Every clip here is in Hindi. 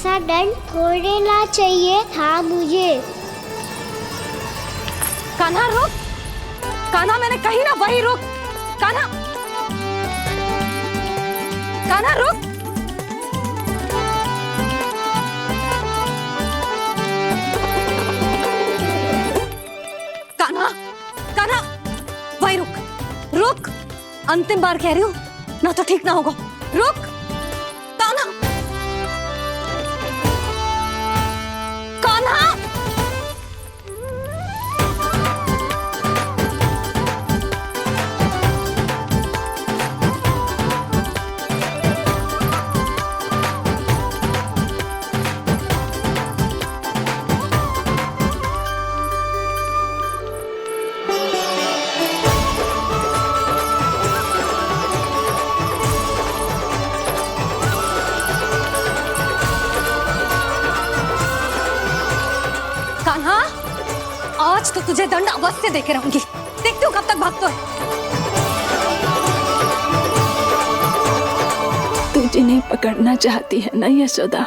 ऐसा दंड थोड़े ना चाहिए था मुझे। कान्हा रुक, कान्हा मैंने कही ना वही रुक। कान्हा, कान्हा रुक। कान्हा, कान्हा वही रुक, रुक। अंतिम बार कह रही हूँ ना तो ठीक ना होगा। रुक कान्हा, कान्हा। कान्हा, आज तो तुझे दंड अवश्य देके रहूंगी। देखती हूँ कब तक भागता है। तू जिन्हें पकड़ना चाहती है ना यशोदा,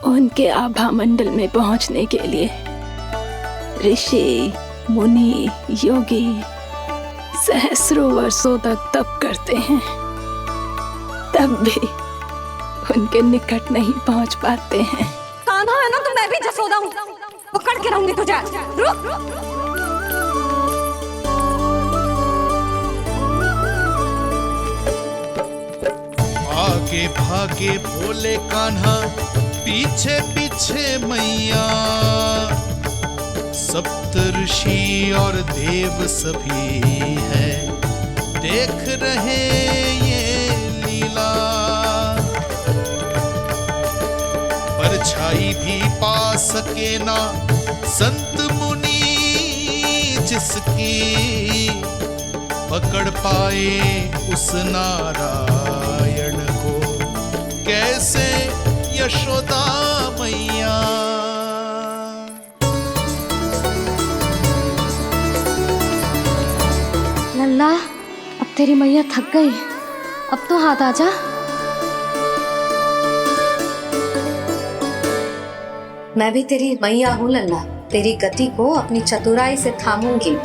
उनके आभा मंडल में पहुंचने के लिए ऋषि, मुनि, योगी सहस्रों वर्षों तक तप करते हैं, तब भी उनके निकट नहीं पहुंच पाते हैं। कान्हा है ना तो मैं भी जसोदा हूँ, पकड़ के रहूंगी तुझे। रुक। आगे भागे भोले कान्हा, पीछे पीछे मैया, सप्त ऋषि और देव सभी है देख रहे ये लीला। परछाई भी पा सके ना संत मुनि जिसकी, पकड़ पाए उस नारायण को कैसे यशोदा मैया। लल्ला, अब तेरी मैया थक गई, अब तो हाथ आजा। मैं भी तेरी मैया हूँ लल्ला, तेरी गति को अपनी चतुराई से थामूंगी।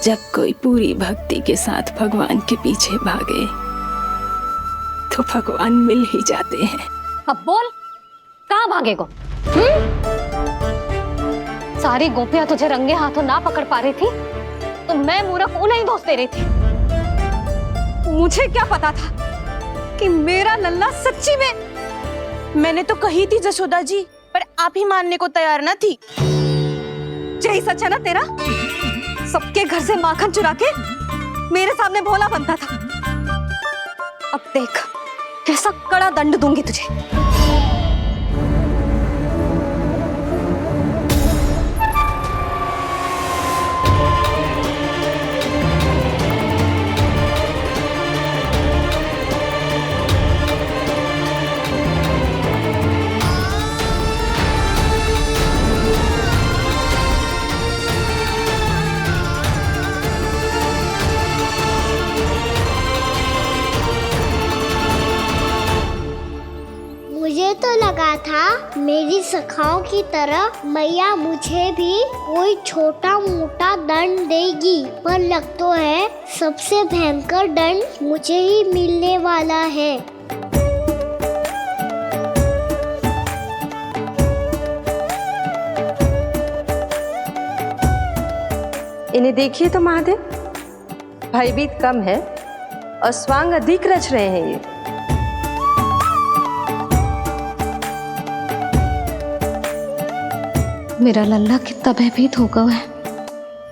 जब कोई पूरी भक्ति के साथ भगवान के पीछे भागे तो भगवान मिल ही जाते हैं। अब बोल, कहाँ भागेगो? सारी गोपियां तुझे रंगे हाथों ना पकड़ पा रही थी तो मैं मूर्ख उन्हें ही दोष दे रही थी। मुझे क्या पता था कि मेरा लल्ला सच्ची में। मैंने तो कही थी जसोदा जी, पर आप ही मानने को तैयार ना थी। यही सच है ना तेरा? सबके घर से माखन चुरा के मेरे सामने भोला बनता था। अब देख कैसा कड़ा दंड दूंगी तुझे। मुझे तो लगा था मेरी सखाओं की तरह मैया मुझे भी कोई छोटा मोटा दंड देगी, पर लग तो है सबसे भयंकर दंड मुझे ही मिलने वाला है। इन्हें देखिए तो महादेव, भयभीत कम है और स्वांग अधिक रच रहे हैं ये। मेरा लल्ला कितना भयभीत होगा है,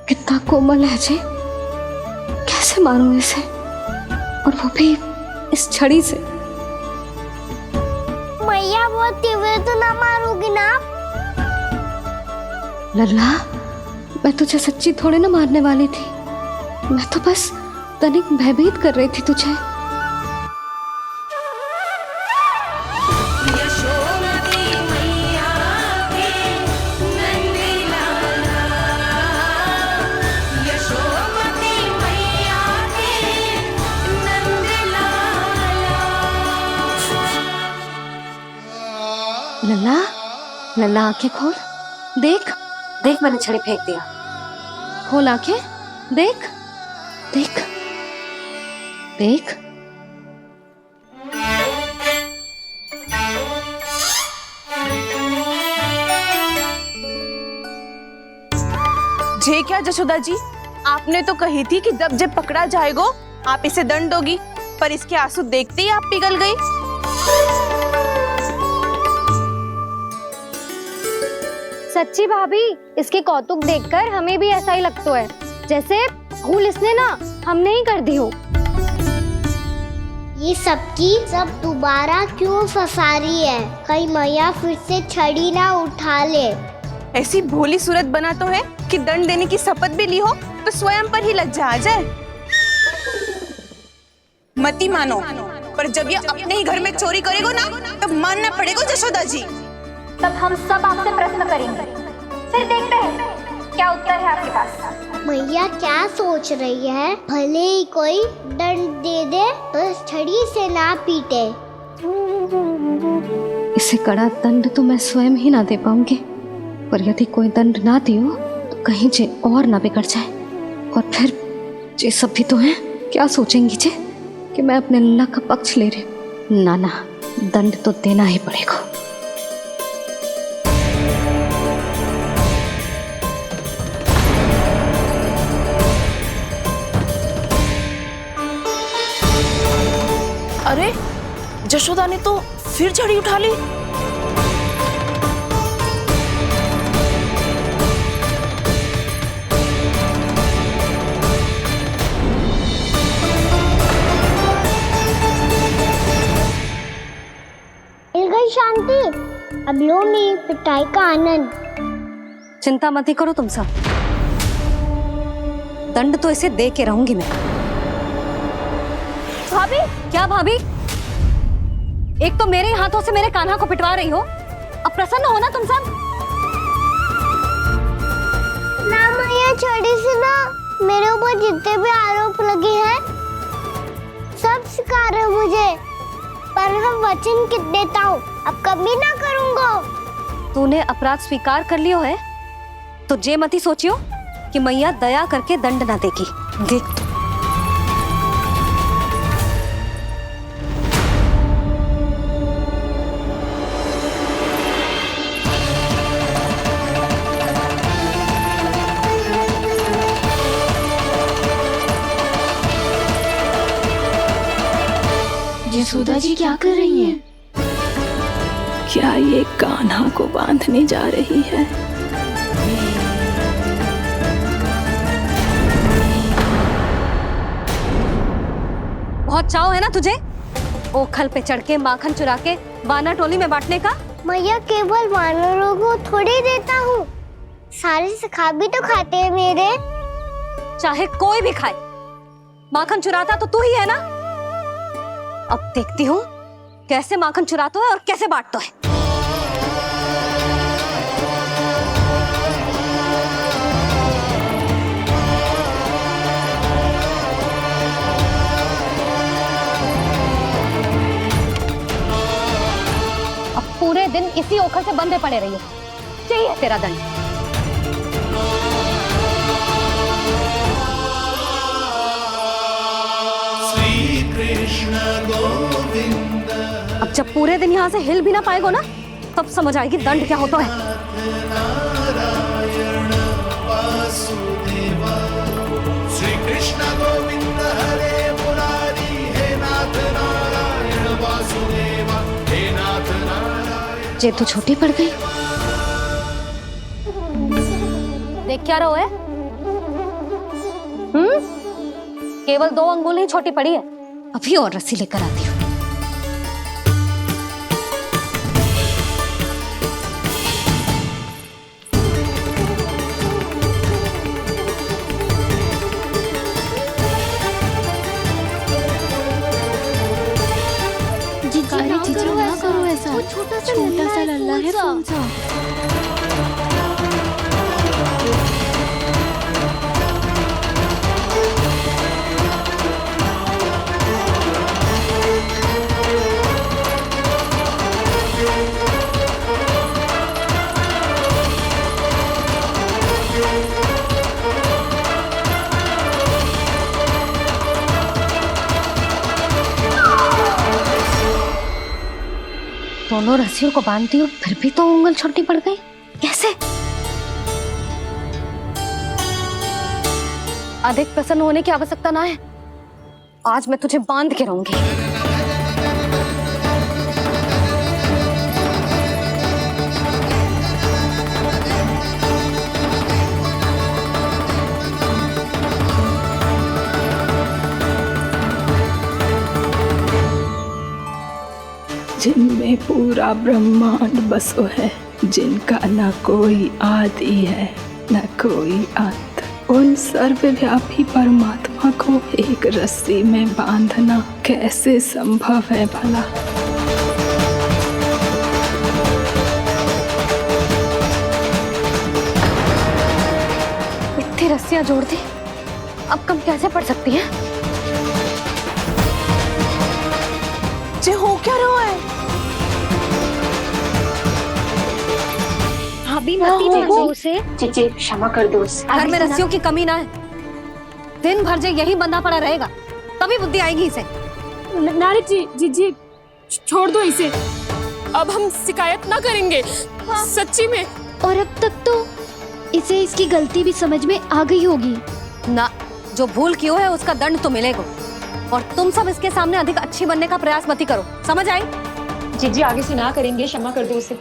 कितना कोमल है जी। कैसे मारूं इसे, और वो भी इस छड़ी से। मैया बहुत तीव्र तो ना मारोगी ना? लल्ला, मैं तुझे सच्ची थोड़े ना मारने वाली थी, मैं तो बस तनिक भयभीत कर रही थी तुझे। लल्ला आंखें खोल, देख देख मैंने छड़ी फेंक दिया। खोल आंखें, देख देख देख। जे क्या जशोदा जी, आपने तो कही थी कि जब जब पकड़ा जाएगा आप इसे दंड दोगी, पर इसके आंसू देखते ही आप पिघल गई। सच्ची भाभी, इसके कौतुक देखकर हमें भी ऐसा ही लगता है जैसे भूल इसने ना हमने ही कर दी हो। ये सबकी सब दोबारा क्यों फंसा रही है? कहीं मैया फिर से छड़ी ना उठा ले। ऐसी भोली सूरत बना तो है कि दंड देने की शपथ भी ली हो तो स्वयं पर ही लज्जा आ जाए। मती मानो, पर जब ये अपने ही घर में चोरी करेगो ना तब मानना पड़ेगा जशोदा जी। तब हम सब आपसे प्रश्न करेंगे, फिर देखते हैं क्या उत्तर है आपके पास। मैया क्या सोच रही है? भले ही कोई दंड दे दे तो छड़ी से ना पीटे। इसे कड़ा दंड तो मैं स्वयं ही ना दे पाऊंगी, पर यदि कोई दंड ना दियो तो कहीं जे और ना बिगड़ जाए, और फिर जे सब भी तो हैं, क्या सोचेंगी जे कि मैं अपने लल्ला का पक्ष ले रही हूँ। ना ना, दंड तो देना ही पड़ेगा। अरे जशोदा ने तो फिर छड़ी उठा ली। मिल गई शांति, अब लो नहीं पिटाई का आनंद। चिंता मत ही करो तुम सब, दंड तो इसे दे के रहूंगी मैं। भाभी, क्या भाभी? एक तो मेरे हाथों से मेरे कान्हा को पिटवा रही हो, अब प्रसन्न हो ना तुम सब? ना मैया, छड़ी से ना मेरे ऊपर जितने भी आरोप लगे हैं सब स्वीकार है मुझे, पर हम वचन कित देता हूँ अब कभी ना करूँगा। तूने अपराध स्वीकार कर लियो है तो जे मती सोचियो कि मैया दया करके दंड ना देगी। देख यशोदा जी क्या कर रही हैं? क्या ये कान्हा को बांधने जा रही है? बहुत चाव है ना तुझे ओखल पे चढ़ के माखन चुरा के वानर टोली में बांटने का? मैया केवल वानरों को थोड़ी देता हूँ, सारे सखा भी तो खाते हैं मेरे। चाहे कोई भी खाए, माखन चुराता तो तू ही है ना। अब देखती हूँ कैसे माखन चुराता है और कैसे बांटता है। अब पूरे दिन इसी ओखल से बंधे पड़े रहिए, चाहिए तेरा दंड। श्री कृष्ण गोविंद अब जब पूरे दिन यहाँ से हिल भी ना पाएगो ना, तब समझ आएगी दंड क्या होता है। नारायण वासुदेव। श्री कृष्ण गोविंद हरे मुरारी, हे नाथ नारायण वासुदेव, हे नाथ नारायण। जे तो छोटी पड़ गई। देख क्या रहो है? केवल 2 अंगुल ही छोटी पड़ी है, अभी और रस्सी लेकर आती हूँ। ना करो ऐसा, छोटा सा लल्ला है कौन सा? दोनों रस्सियों को बांध दी और फिर भी तो उंगल छोटी पड़ गई, कैसे? अधिक प्रसन्न होने की आवश्यकता ना है, आज मैं तुझे बांध के रहूंगी। जिनमें पूरा ब्रह्मांड बसो है, जिनका न कोई आदि है न कोई अंत, उन सर्वव्यापी परमात्मा को एक रस्सी में बांधना कैसे संभव है भला? इतनी रस्सियां जोड़ दी, अब कम कैसे पड़ सकती हैं? जे हो क्या रहा है? भाभी मती दे दो उसे। जी क्षमा कर दो उसे। घर में रस्सियों की कमी ना है, दिन भर जो यही बंधा पड़ा रहेगा तभी बुद्धि आएगी इसे। नारी जी छोड़ दो इसे, अब हम शिकायत ना करेंगे। सच्ची में। और अब तक तो इसे इसकी गलती भी समझ में आ गई होगी ना। जो भूल की है उसका दंड तो मिलेगा, और तुम सब इसके सामने अधिक अच्छी बनने का प्रयास मत करो, समझ आई? जी आगे से ना करेंगे, क्षमा कर दो उसे।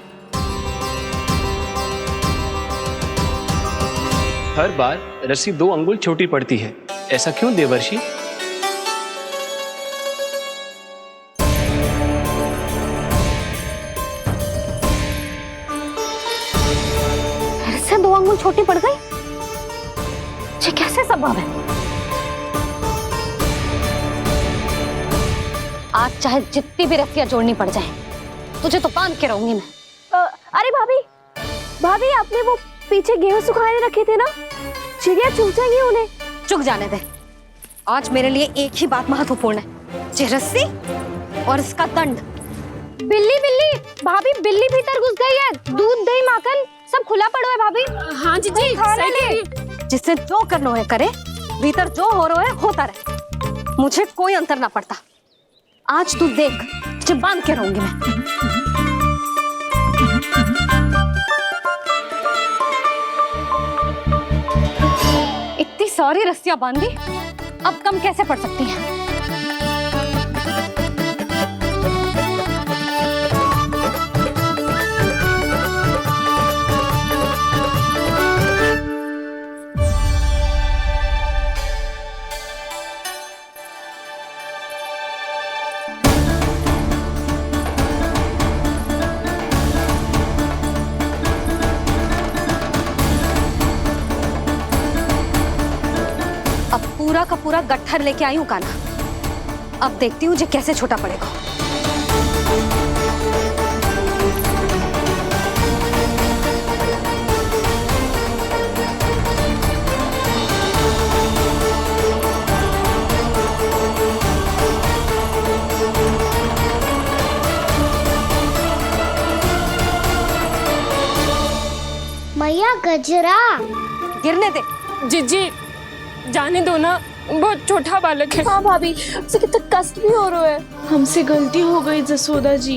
हर बार रस्सी 2 अंगुल छोटी पड़ती है, ऐसा क्यों देवर्षि? फिर से 2 अंगुल छोटी पड़ गई? ये कैसे संभव है? आज चाहे जितनी भी रस्सियां जोड़नी पड़ जाए, तुझे तो बांध के रहूंगी मैं। अरे भाभी आपने वो पीछे गेहूं सुखाने रखे थे ना, चिड़िया चुग जाएंगी उन्हें। चुक जाने दे, आज मेरे लिए एक ही बात महत्वपूर्ण है, ये रस्सी और इसका दंड। बिल्ली भाभी, बिल्ली भीतर घुस गई है। दूध दही माखन सब खुला पड़ा है भाभी। हाँ जी सही कह रही है। जिससे जो करना है करे, भीतर जो हो रहा है होता रहे, मुझे कोई अंतर ना पड़ता। आज तू देख, तुझे बांध के रहूंगी मैं। इतनी सारी रस्सियां बांधी, अब कम कैसे पड़ सकती हैं? पूरा का पूरा गट्ठर लेके आई हूँ काना, अब देखती हूँ जे कैसे छोटा पड़ेगा। मैया गजरा गिरने दे। जी जाने दो ना, बहुत छोटा बालक है। हाँ भाभी, उसे कितना कष्ट भी हो रहा है। हमसे गलती हो गई जसोदा जी।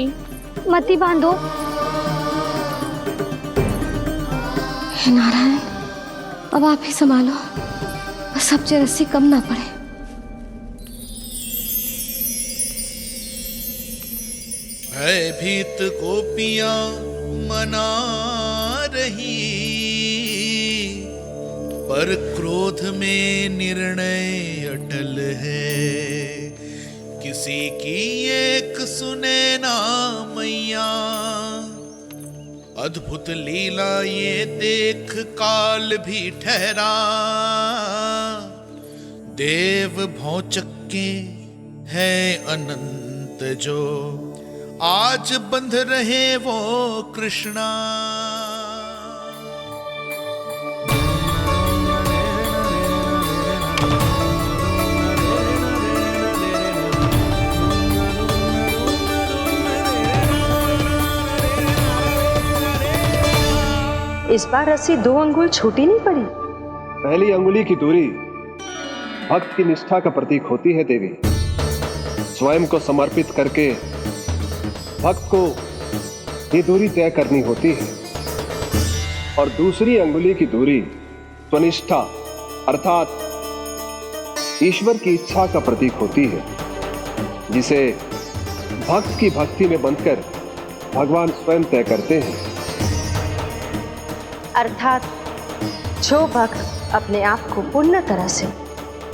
मती बांधो। हे नारायण, अब आप ही संभालो, बस अब जे रस्सी कम ना पड़े। भयभीत गोपियां मना रही, पर क्रोध में निर्णय अटल है। किसी की एक सुने ना मैया, अद्भुत लीला ये देख काल भी ठहरा। देव भौचक्के है अनंत जो, आज बंध रहे वो कृष्णा। इस बार रस्सी 2 अंगुल छोटी नहीं पड़ी। पहली अंगुली की दूरी भक्त की निष्ठा का प्रतीक होती है देवी। स्वयं को समर्पित करके भक्त को ये दूरी तय करनी होती है और दूसरी अंगुली की दूरी स्वनिष्ठा अर्थात ईश्वर की इच्छा का प्रतीक होती है, जिसे भक्त की भक्ति में बंधकर भगवान स्वयं तय करते हैं। अर्थात जो भक्त अपने आप को पूर्ण तरह से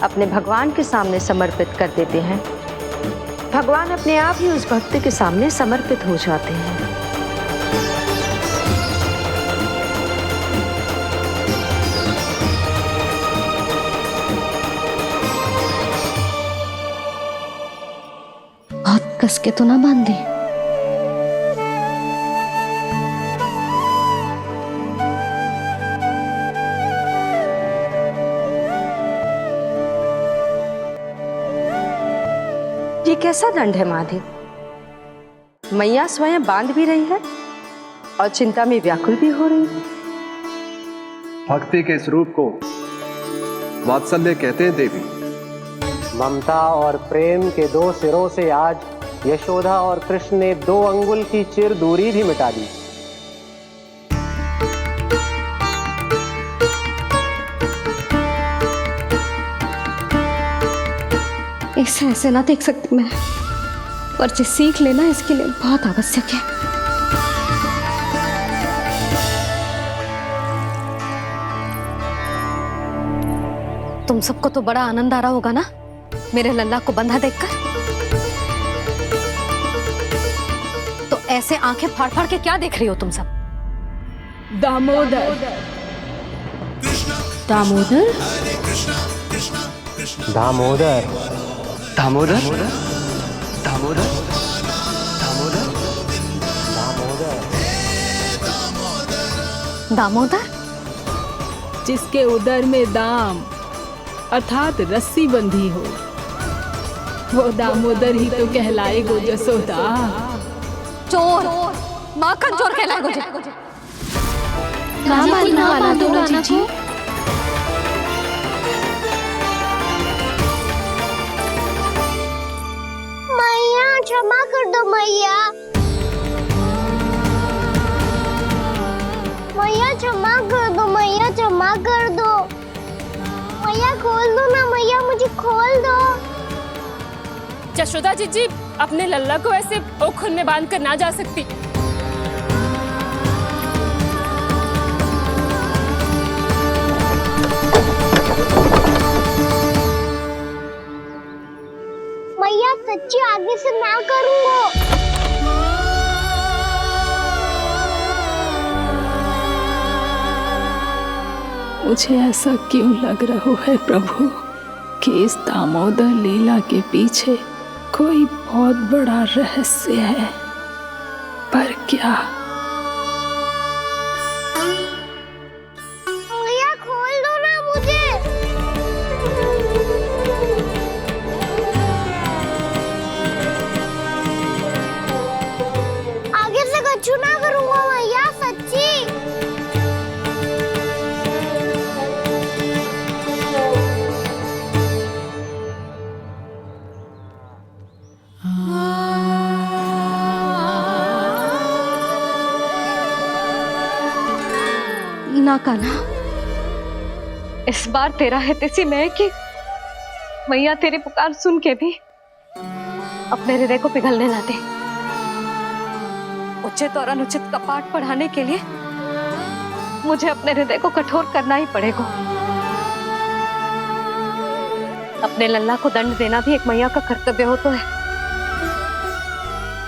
अपने भगवान के सामने समर्पित कर देते हैं, भगवान अपने आप ही उस भक्त के सामने समर्पित हो जाते हैं। बहुत कस के तो ना बांध दी। ये कैसा दंड है महादेव? मैया स्वयं बांध भी रही है और चिंता में व्याकुल भी हो रही है। भक्ति के स्वरूप को वात्सल्य कहते हैं देवी। ममता और प्रेम के दो सिरों से आज यशोदा और कृष्ण ने 2 अंगुल की चिर दूरी भी मिटा दी। इसे ऐसे ना देख सकती मैं, पर जो सीख लेना इसके लिए बहुत आवश्यक है। तुम सबको तो बड़ा आनंद आ रहा होगा ना मेरे लल्ला को बंधा देखकर। तो ऐसे आंखें फाड़ फाड़ के क्या देख रही हो तुम सब? दामोदर। दामोदर? दामोदर। दामोदर दामोदर दामोदर दामोदर? जिसके उदर में दाम अर्थात रस्सी बंधी हो, वो दामोदर ही तो कहलाएगो जसोदा। चोर, माखन चोर कहलाएगो जी। कहाँ बांधना वाला तो जीजी? मैया क्षमा कर दो मैया। मैया क्षमा कर दो, मैया क्षमा कर दो। मैया खोल दो ना मैया, मुझे खोल दो। यशोदा जीजी अपने लल्ला को ऐसे ओखुन में बांध कर ना जा सकती। मैया सच्ची आगे से ना करूँगा। मुझे ऐसा क्यों लग रहा है प्रभु कि इस दामोदर लीला के पीछे कोई बहुत बड़ा रहस्य है, पर क्या? मैया खोल दो ना मुझे। आगे से कछु ना करूँगा मैया, सच्ची। ना कान्हा, इस बार तेरा है तेसी मैं कि मैया तेरी पुकार सुन के भी अपने हृदय को पिघलने ना दे। उचित और अनुचित कपाट पढ़ाने के लिए मुझे अपने हृदय को कठोर करना ही पड़ेगा। अपने लल्ला को दंड देना भी एक मैया का कर्तव्य हो तो है,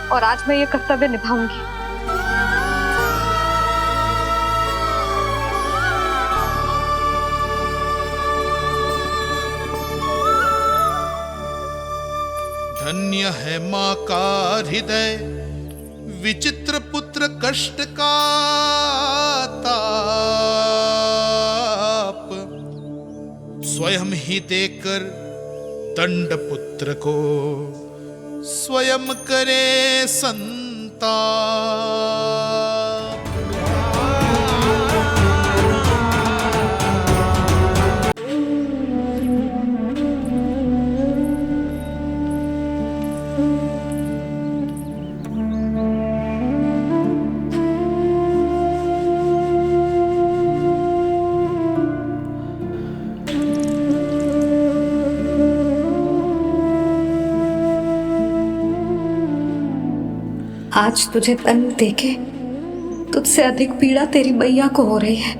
और आज मैं ये कर्तव्य निभाऊंगी। धन्य है माँ का हृदय, विचित्र पुत्र कष्ट का ताप, स्वयं ही देकर दंड पुत्र को स्वयं करे संताप। आज तुझे दंड देके तुझसे अधिक पीड़ा तेरी मैया को हो रही है।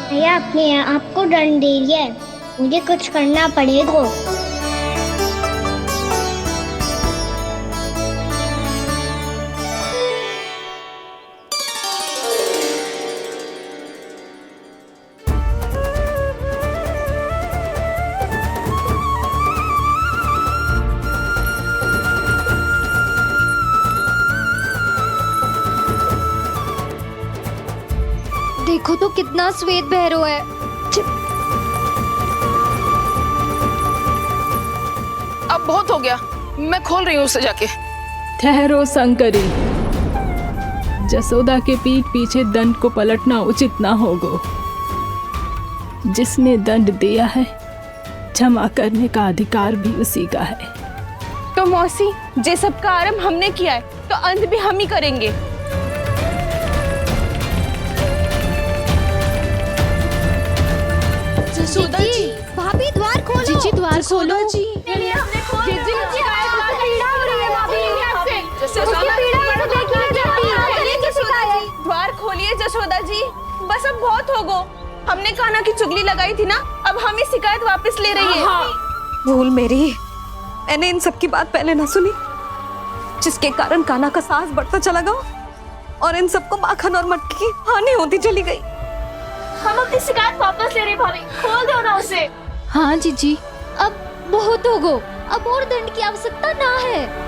भैया अपने आपको दंड दे रही है, मुझे कुछ करना पड़ेगा। देखो तो कितना श्वेत भैरव है। अब बहुत हो गया, मैं खोल रही हूँ उसे जाके। ठहरो शंकरी, जसोदा के पीठ पीछे दंड को पलटना उचित ना होगा। जिसने दंड दिया है क्षमा करने का अधिकार भी उसी का है। तो मौसी, जे सब का आरंभ हमने किया है तो अंत भी हम ही करेंगे। जसोदा जी, भाभी द्वार खोलो। जीजी द्वार खोलो। जी द्वार खोलिए जसोदा जी, बस अब बहुत हो गो। हमने कान्हा की चुगली लगाई थी ना, अब हम ही शिकायत वापस ले रही है। भूल मेरी, मैंने इन सब की बात पहले ना सुनी, जिसके कारण कान्हा का साहस बढ़ता चला गया और इन सबको माखन और मटकी की हानि होती चली गई। हम अपनी शिकायत वापस ले रहे भाभी, खोल दो ना उसे। हाँ जीजी, अब बहुत हो गो, अब और दंड की आवश्यकता ना है।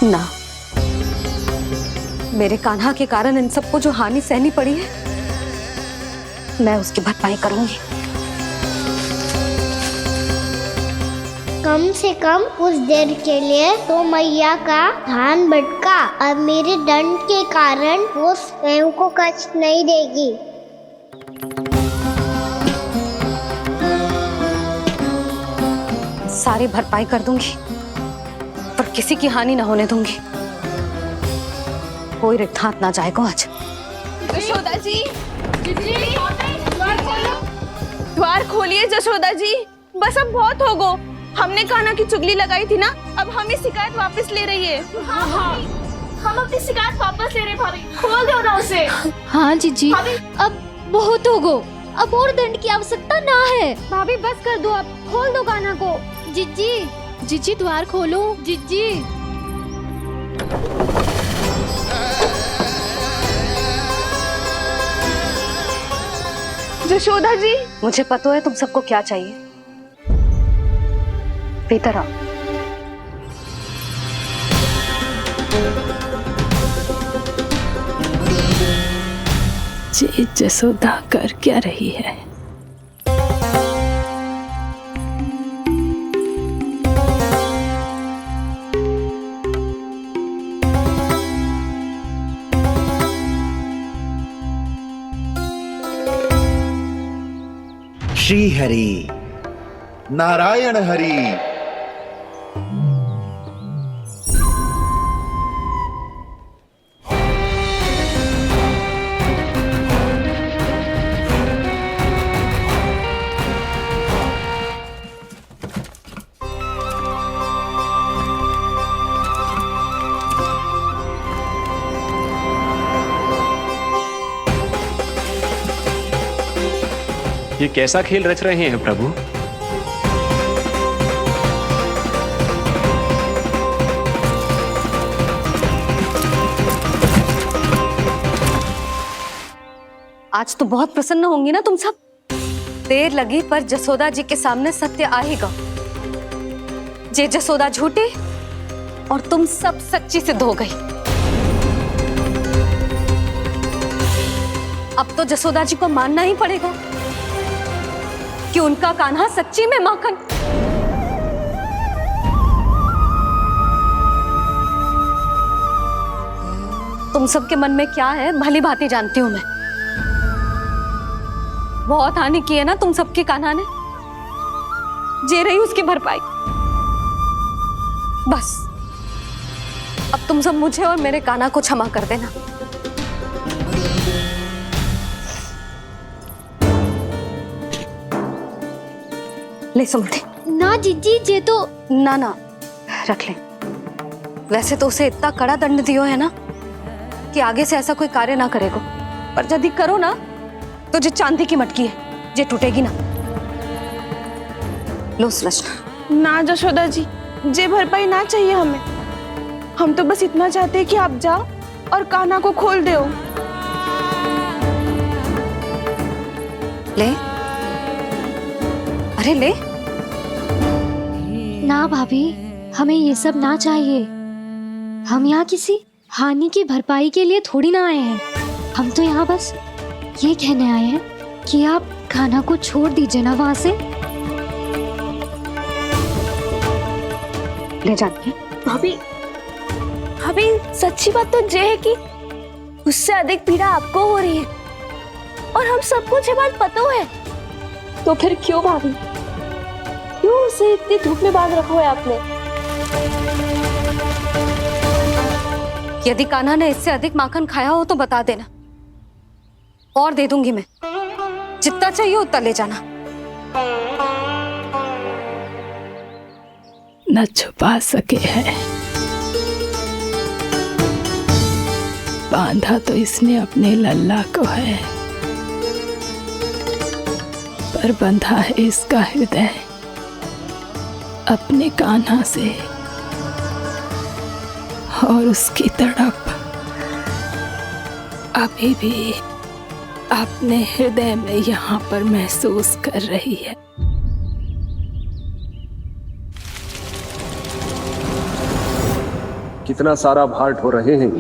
ना, मेरे कान्हा के कारण इन सबको जो हानि सहनी पड़ी है, मैं उसकी भरपाई करूंगी। कम से कम कुछ देर के लिए तो मैया का ध्यान भटका, अब मेरे दंड के कारण वो स्वयं को कष्ट नहीं देगी। सारी भरपाई कर दूंगी, पर किसी की हानि ना होने दूंगी। कोई रिक्त हाथ ना जाएगा आज। जसोदा जी, द्वार खोलिए जसोदा जी, बस अब बहुत हो गो। हमने कान्हा की चुगली लगाई थी ना, अब हम ही शिकायत वापस ले रही है। हम अपनी शिकायत वापस ले रहे भाभी, खोल दो ना उसे। हाँ जीजी, अब बहुत हो गो, अब और दंड की आवश्यकता ना है। भाभी बस कर दो, अब खोल दो कान्हा को। जीजी, जीजी द्वार खोलो। जीजी, जशोदा जी, मुझे पता है तुम सबको क्या चाहिए। भीतर आओ। ये जसोदा कर क्या रही है? श्री हरि, नारायण हरि। ये कैसा खेल रच रहे हैं प्रभु? आज तो बहुत प्रसन्न होंगी ना तुम सब। देर लगी पर जसोदा जी के सामने सत्य आएगा। जे जसोदा झूठी और तुम सब सच्ची सिद्ध हो गई। अब तो जसोदा जी को मानना ही पड़ेगा कि उनका कान्हा सच्ची में माखन। तुम सबके मन में क्या है भली भांति जानती हूँ मैं। बहुत हानि की है ना तुम सबके कान्हा ने, जे रही उसकी भरपाई। बस अब तुम सब मुझे और मेरे कान्हा को क्षमा कर देना। ले सुमति। ना जीजी, जे तो ना ना रख ले। वैसे तो उसे इतना कड़ा दंड दियो है ना कि आगे से ऐसा कोई कार्य ना करेगा, पर यदि करो ना तो जो चांदी की मटकी है जे टूटेगी ना। लो सुलक्षणा। ना जशोदा जी, जे भरपाई ना चाहिए हमें। हम तो बस इतना चाहते हैं कि आप जाओ और कान्हा को खोल दो। ले, अरे ले। ना भाभी, हमें ये सब ना चाहिए। हम यहाँ किसी हानि की भरपाई के लिए थोड़ी ना आए हैं। हम तो यहाँ बस ये कहने आए हैं कि आप कान्हा को छोड़ दीजिए ना वहां से। ले जाती भाभी, भाभी सच्ची बात तो ये है कि उससे अधिक पीड़ा आपको हो रही है और हम सबको ये बात पता है। तो फिर क्यों भाभी, क्यों उसे इतनी धूप में बांध रखा है आपने? यदि कान्हा ने इससे अधिक माखन खाया हो तो बता देना, और दे दूंगी मैं। जितना चाहिए उतना ले जाना। न छुपा सके है, बांधा तो इसने अपने लल्ला को है, पर बंधा है इसका हृदय अपने कान्हा से, और उसकी तड़प अभी भी अपने हृदय में यहाँ पर महसूस कर रही है। कितना सारा भार ढो रहे हैं,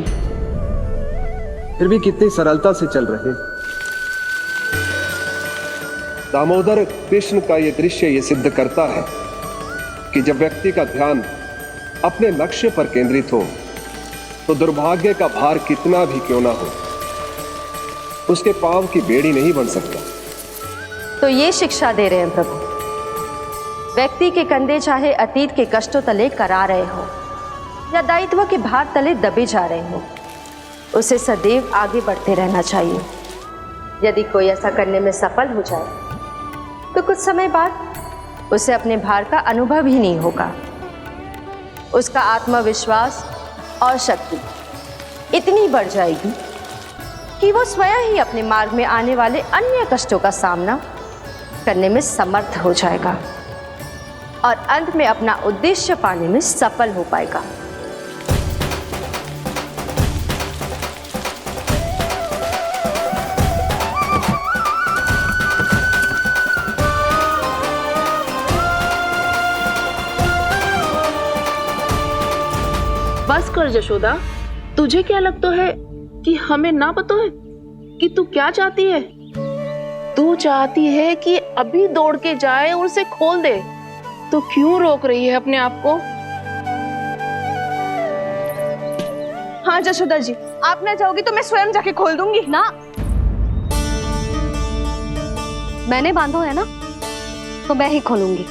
फिर भी कितनी सरलता से चल रहे हैं। दामोदर कृष्ण का यह दृश्य ये सिद्ध करता है कि जब व्यक्ति का ध्यान अपने लक्ष्य पर केंद्रित हो तो दुर्भाग्य का भार कितना भी क्यों ना हो, उसके पांव की बेड़ी नहीं बन सकता। तो ये शिक्षा दे रहे हैं प्रभु, व्यक्ति के कंधे चाहे अतीत के कष्टों तले करा रहे हो या दायित्व के भार तले दबे जा रहे हो, उसे सदैव आगे बढ़ते रहना चाहिए। यदि कोई ऐसा करने में सफल हो जाए तो कुछ समय बाद उसे अपने भार का अनुभव ही नहीं होगा। उसका आत्मविश्वास और शक्ति इतनी बढ़ जाएगी कि वो स्वयं ही अपने मार्ग में आने वाले अन्य कष्टों का सामना करने में समर्थ हो जाएगा और अंत में अपना उद्देश्य पाने में सफल हो पाएगा। बस कर जशोदा, तुझे क्या लगता है कि हमें ना पता है कि तू क्या चाहती है? तू चाहती है कि अभी दौड़ के जाए और उसे खोल दे, तो क्यों रोक रही है अपने आप को? हाँ जशोदा जी, आप ना जाओगी तो मैं स्वयं जाके खोल दूंगी। ना, मैंने बांधो है ना, तो मैं ही खोलूंगी।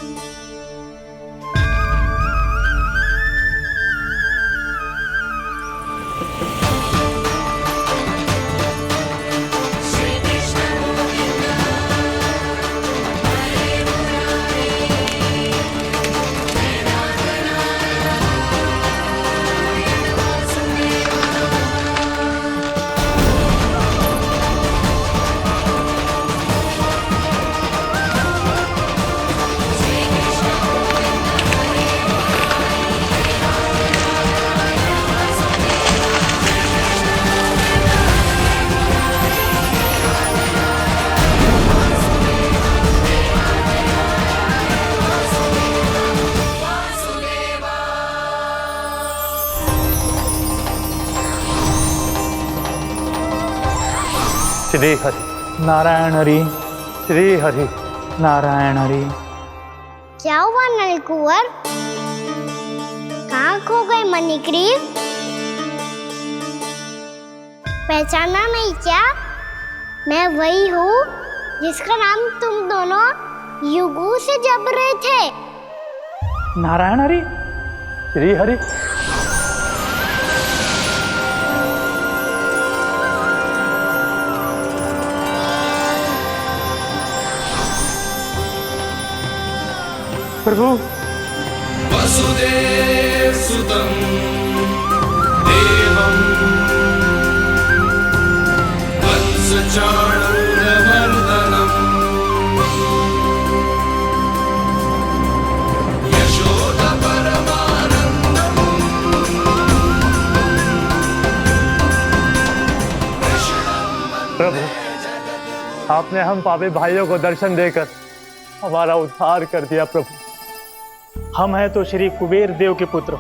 श्री हरि नारायण हरि, श्री हरि नारायण हरि। क्या हुआ नलकुंवर? कहाँ खो गए मणिग्रीव? पहचाना नहीं क्या? मैं वही हूँ जिसका नाम तुम दोनों युगों से जप रहे थे। नारायण हरि, श्री हरि। प्रभु, वसुदेव सुतं देवं वत्सचाणूरमर्दनम् यशोदा परमानन्दम् प्रभु, आपने हम पापी भाइयों को दर्शन देकर हमारा उद्धार कर दिया। प्रभु, हम हैं तो श्री कुबेर देव के पुत्र,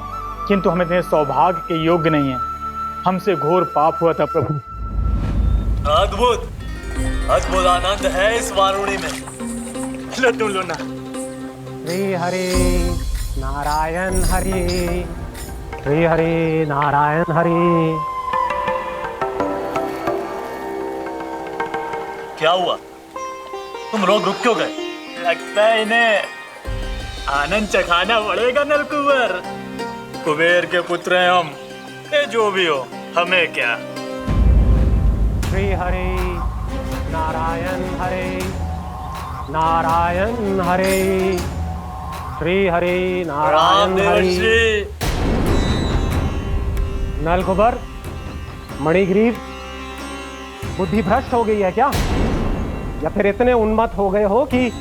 किंतु हम इतने सौभाग्य के योग्य नहीं हैं। हमसे घोर पाप हुआ था प्रभु। अद्भुत अद्भुत आनंद है इस वारुणी में। लड्डू लो ना। श्री हरि नारायण हरि, श्री हरि नारायण हरि। क्या हुआ? तुम लोग रुक क्यों गए? लगता है इन्हें आनंद चखाना पड़ेगा नलकुबर। कुबेर के पुत्र हैं हम, ये जो भी हो हमें क्या। श्री हरि नारायण हरि, नारायण हरि, श्री हरि नारायण हरि। नलकुबर, मणिग्रीव, बुद्धि भ्रष्ट हो गई है क्या? या फिर इतने उन्मत्त हो गए हो कि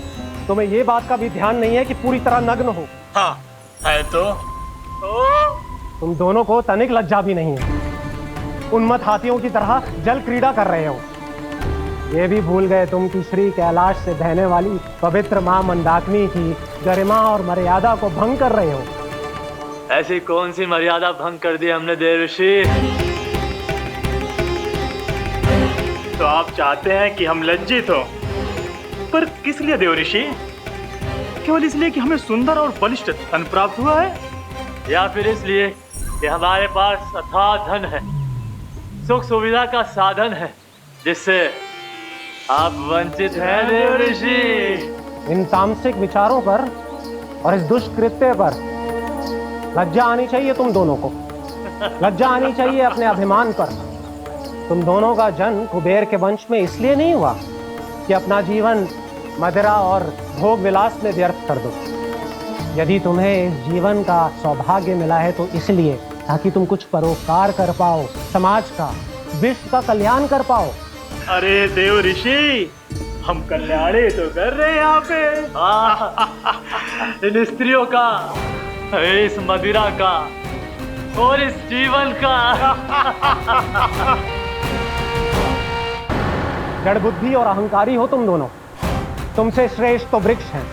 तुम्हें ये बात का भी ध्यान नहीं है कि पूरी तरह नग्न हो? हाँ है तो। तुम दोनों को तनिक लज्जा भी नहीं है। उन्मत्त हाथियों की तरह जल क्रीड़ा कर रहे हो। ये भी भूल गए तुम कि श्री कैलाश से बहने वाली पवित्र मां मंदाकिनी की गरिमा और मर्यादा को भंग कर रहे हो। ऐसी कौन सी मर्यादा भंग कर दी हमने देवर्षि? तो आप चाहते हैं कि हम लज्जित हो, पर किस लिए देवर्षि? केवल इसलिए कि हमें सुंदर और बलिष्ठ धन प्राप्त हुआ है, या फिर इसलिए कि हमारे पास अथाह धन है, सुख सुविधा का साधन है, जिससे आप वंचित हैं देवर्षि? इन तामसिक विचारों पर और इस दुष्कृत्य पर लज्जा आनी चाहिए तुम दोनों को। लज्जा आनी चाहिए अपने अभिमान पर। तुम दोनों का जन्म कुबेर के वंश में इसलिए नहीं हुआ कि अपना जीवन मदिरा और भोग विलास में व्यर्थ कर दो। यदि तुम्हें इस जीवन का सौभाग्य मिला है तो इसलिए ताकि तुम कुछ परोपकार कर पाओ, समाज का, विश्व का कल्याण कर पाओ। अरे देव ऋषि, हम कल्याणी तो कर रहे हैं यहाँ पे। इन स्त्रियों का, इस मदिरा का और इस जीवन का। जड़ बुद्धि और अहंकारी हो तुम दोनों। तुमसे श्रेष्ठ तो वृक्ष हैं,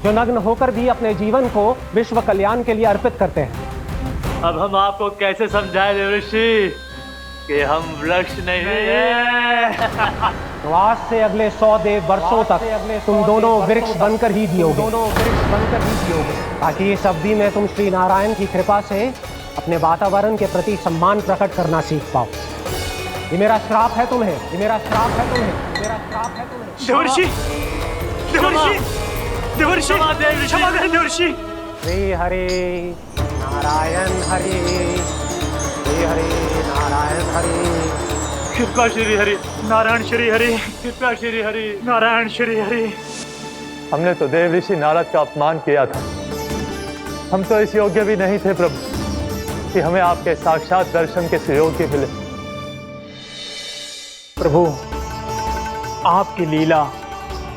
जो नग्न होकर भी अपने जीवन को विश्व कल्याण के लिए अर्पित करते हैं। अब हम आपको कैसे समझाएं देवर्षि कि हम वृक्ष नहीं हैं? तो आज से अगले 100 देव वर्षों तक तुम दोनों वृक्ष बनकर ही जियोगे। ताकि इस अवधि में तुम श्री नारायण की कृपा से अपने वातावरण के प्रति सम्मान प्रकट करना सीख पाओ। ये मेरा श्राप है तुम्हें, ये मेरा श्राप है तुम्हें, मेरा श्राप है तुम्हें। देवर्षि, देवर्षि, देवर्षि, क्षमा करें देवर्षि। श्री हरि नारायण हरि, श्री हरि नारायण हरि। कृपा श्री हरि नारायण श्री हरि, कृपा श्री हरि नारायण श्री हरि। हमने तो देव ऋषि नारद का अपमान किया था। हम तो इस योग्य भी नहीं थे प्रभु कि हमें आपके साक्षात दर्शन के सुयोग्य मिले। प्रभु, आपकी लीला,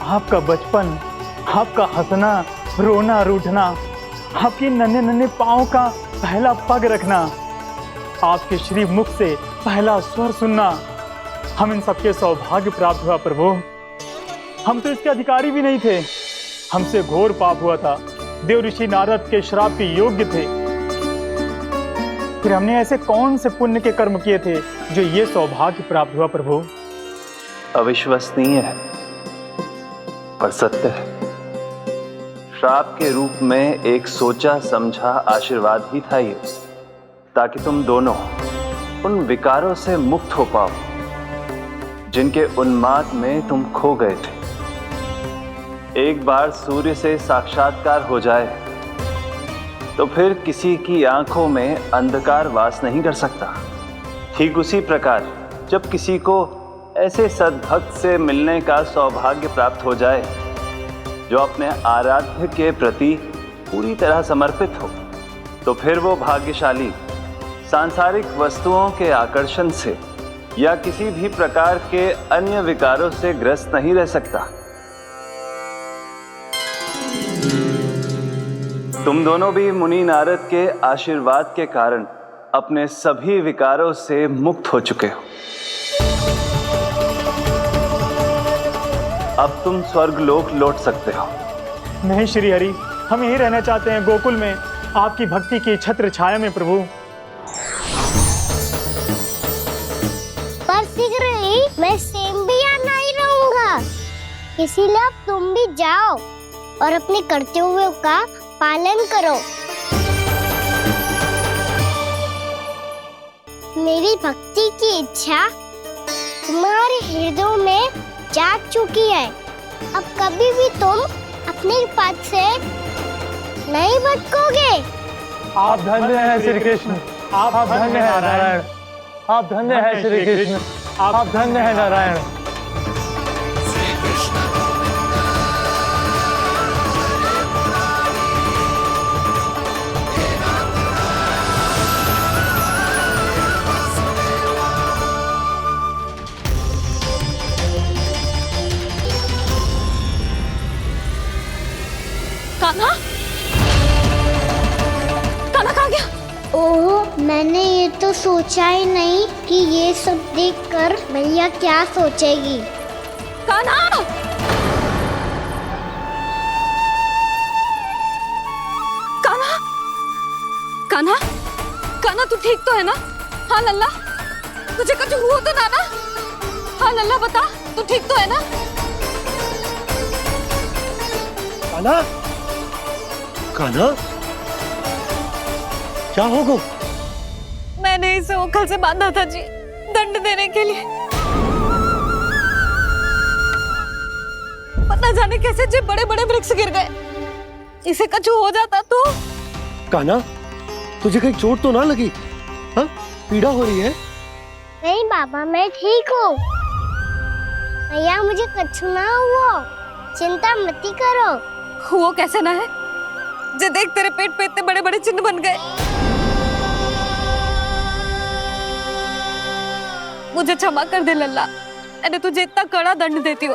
आपका बचपन, आपका हंसना, रोना, रूठना, आपकी नन्हे नन्हे पाँव का पहला पग रखना, आपके श्री मुख से पहला स्वर सुनना, हम इन सबके सौभाग्य प्राप्त हुआ प्रभु। हम तो इसके अधिकारी भी नहीं थे। हमसे घोर पाप हुआ था, देव ऋषि नारद के श्राप के योग्य थे। फिर हमने ऐसे कौन से पुण्य के कर्म किए थे जो ये सौभाग्य प्राप्त हुआ प्रभु? अविश्वसनीय है पर सत्य है। श्राप के रूप में एक सोचा समझा आशीर्वाद ही था ये, ताकि तुम दोनों उन विकारों से मुक्त हो पाओ जिनके उन्माद में तुम खो गए थे। एक बार सूर्य से साक्षात्कार हो जाए तो फिर किसी की आंखों में अंधकार वास नहीं कर सकता। ठीक उसी प्रकार जब किसी को ऐसे सद्भक्त से मिलने का सौभाग्य प्राप्त हो जाए जो अपने आराध्य के प्रति पूरी तरह समर्पित हो, तो फिर वो भाग्यशाली सांसारिक वस्तुओं के आकर्षण से या किसी भी प्रकार के अन्य विकारों से ग्रस्त नहीं रह सकता। तुम दोनों भी मुनि नारद के आशीर्वाद के कारण अपने सभी विकारों से मुक्त हो चुके हो। अब तुम स्वर्गलोक लौट सकते हो। नहीं श्री हरि, हम यही रहना चाहते हैं गोकुल में, आपकी भक्ति की छत्र छाया में प्रभु। पर शीघ्र ही मैं सेम्बिया नहीं रहूंगा, इसीलिए अब तुम भी जाओ और अपने कर्तव्यों का पालन करो। मेरी भक्ति की इच्छा तुम्हारे हृदय में जाग चुकी है। अब कभी भी तुम अपने पद से नहीं भटकोगे। आप धन्य हैं श्री कृष्ण, आप धन्य हैं नारायण, आप धन्य हैं श्री कृष्ण, आप धन्य हैं नारायण। कान्हा, कान्हा कहाँ गया? ओह, मैंने ये तो सोचा ही नहीं कि ये सब देखकर मैया क्या सोचेगी। कान्हा! कान्हा! कान्हा! कान्हा तू ठीक तो है ना? हाँ लल्ला, तुझे कुछ हुआ तो ना? हाँ लल्ला बता, तू ठीक तो है ना? कान्हा, कान्हा, क्या होगा? मैंने इसे ओखल से बांधा था जी, दंड देने के लिए। पता जाने कैसे जी बड़े बड़े वृक्ष गिर गए। इसे कुछ हो जाता तो? कान्हा, तुझे कहीं चोट तो ना लगी? हाँ, पीड़ा हो रही है? नहीं बाबा, मैं ठीक हूँ। मैया मुझे कुछ ना हुआ, चिंता मत करो। वो कैसे ना है? जे देख तेरे पेट पे इतने बड़े बड़े चिन्ह बन गए। मुझे क्षमा कर दे लल्ला, मैंने तुझे इतना कड़ा दंड देती हो।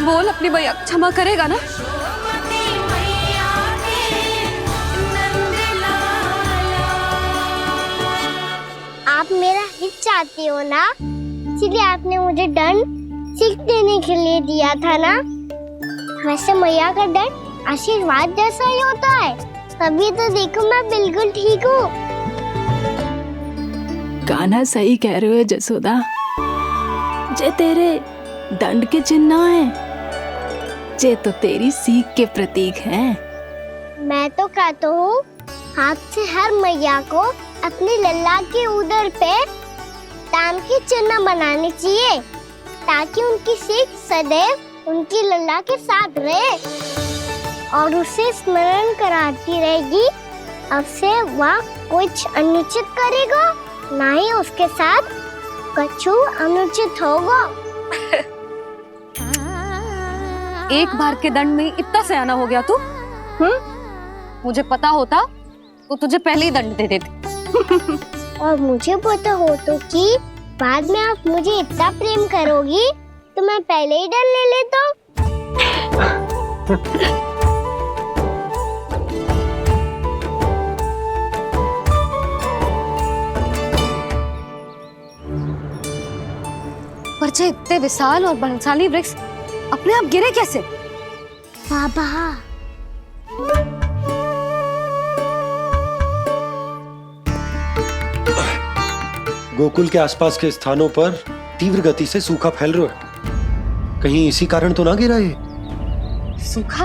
बोल अपनी भैया क्षमा करेगा ना? आप मेरा हित चाहती हो ना, इसलिए आपने मुझे दंड सीख देने के लिए दिया था ना। वैसे मैया का दंड आशीर्वाद जैसा ही होता है, तभी तो देखो मैं बिल्कुल ठीक हूँ। कान्हा सही कह रहे हो जसोदा, जे तेरे दंड के चिन्ह है, जे तो तेरी सीख के प्रतीक हैं। मैं तो कहता हूँ हाथ से हर मैया को अपनी लल्ला के उदर पे ताम के चिन्ह बनाने चाहिए, ताकि उनकी सीख सदैव उनकी लल्ला के साथ रहे और उसे स्मरण कराती रहेगी। अब से वह कुछ अनुचित करेगा, ना ही उसके साथ कुछ अनुचित होगा। एक बार के दंड में इतना सयाना हो गया तू? मुझे पता होता तो तुझे पहले ही दंड दे देती। और मुझे पता हो तो कि बाद में आप मुझे इतना प्रेम करोगी तो मैं पहले ही डर ले लेता। पर जे इतने विशाल और बलशाली वृक्ष अपने आप गिरे कैसे? बाबा, गोकुल के आसपास के स्थानों पर तीव्र गति से सूखा फैल रहा है। कहीं इसी कारण तो ना गिरा ये? सूखा?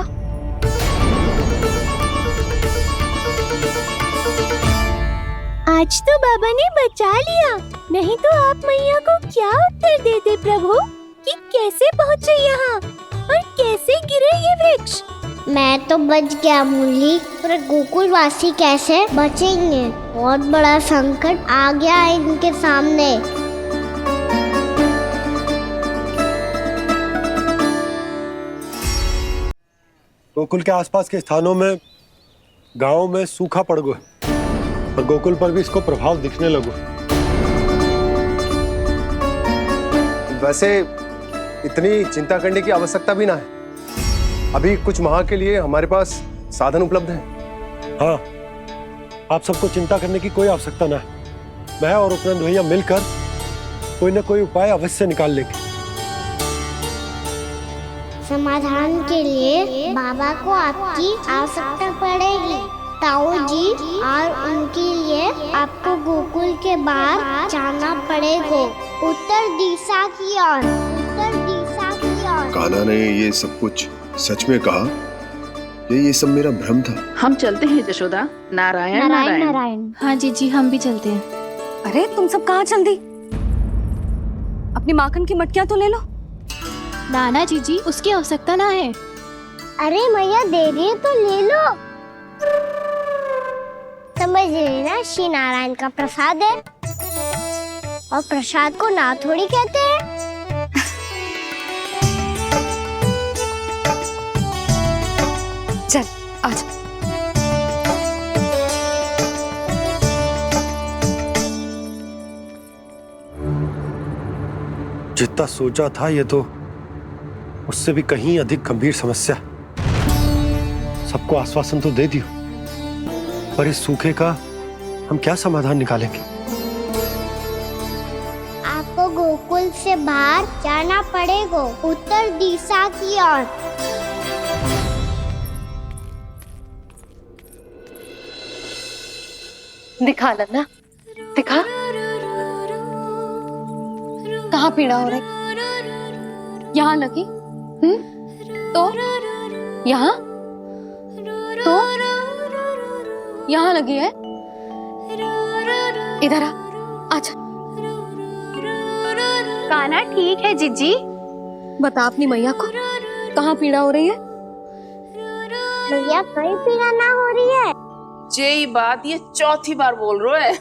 आज तो बाबा ने बचा लिया, नहीं तो आप मैया को क्या उत्तर देते प्रभु कि कैसे पहुँचे यहाँ और कैसे गिरे ये वृक्ष। मैं तो बच गया मुरली, पर गोकुलवासी कैसे बचेंगे? बहुत बड़ा संकट आ गया है इनके सामने। गोकुल के आसपास के स्थानों में, गांव में सूखा पड़ गया और गोकुल पर भी इसको प्रभाव दिखने लगा। वैसे इतनी चिंता करने की आवश्यकता भी ना है। अभी कुछ माह के लिए हमारे पास साधन उपलब्ध हैं। हाँ, आप सबको चिंता करने की कोई आवश्यकता ना है। मैं और उपनंद भैया मिलकर कोई ना कोई उपाय अवश्य निकाल लेंगे। समाधान के लिए बाबा को आपकी आवश्यकता पड़ेगी। ताऊ जी और उनके लिए आपको गोकुल के बाहर जाना पड़ेगा, उत्तर दिशा की ओर, उत्तर दिशा की ओर। कान्हा ने ये सब कुछ सच में कहा? ये सब मेरा भ्रम था? हम चलते हैं जशोदा। नारायण नारायण नारायण। हाँ जी, हम भी चलते हैं। अरे तुम सब कहाँ चल दी? अपनी माखन की मटकियाँ तो ले लो। नाना जी, उसकी आवश्यकता ना है। अरे मैया दे रही है तो ले लो। समझ लेना, श्री नारायण का प्रसाद है और प्रसाद को ना थोड़ी कहते हैं। चल आज। जितना सोचा था ये तो उससे भी कहीं अधिक गंभीर समस्या। सबको आश्वासन तो दे दियो, पर इस सूखे का हम क्या समाधान निकालेंगे? आपको गोकुल से बाहर जाना पड़ेगा, उत्तर दिशा की ओर। दिखा लन्ना, दिखा। कहाँ पीड़ा हो रही? यहाँ लगी? तो यहाँ? तो यहाँ लगी है? इधर आ, आजा। कान्हा ठीक है जीजी। बता अपनी मैया को कहाँ पीड़ा हो रही है? भैया कहीं पीड़ा ना हो रही है। यही बात ये चौथी बार बोल रहे है।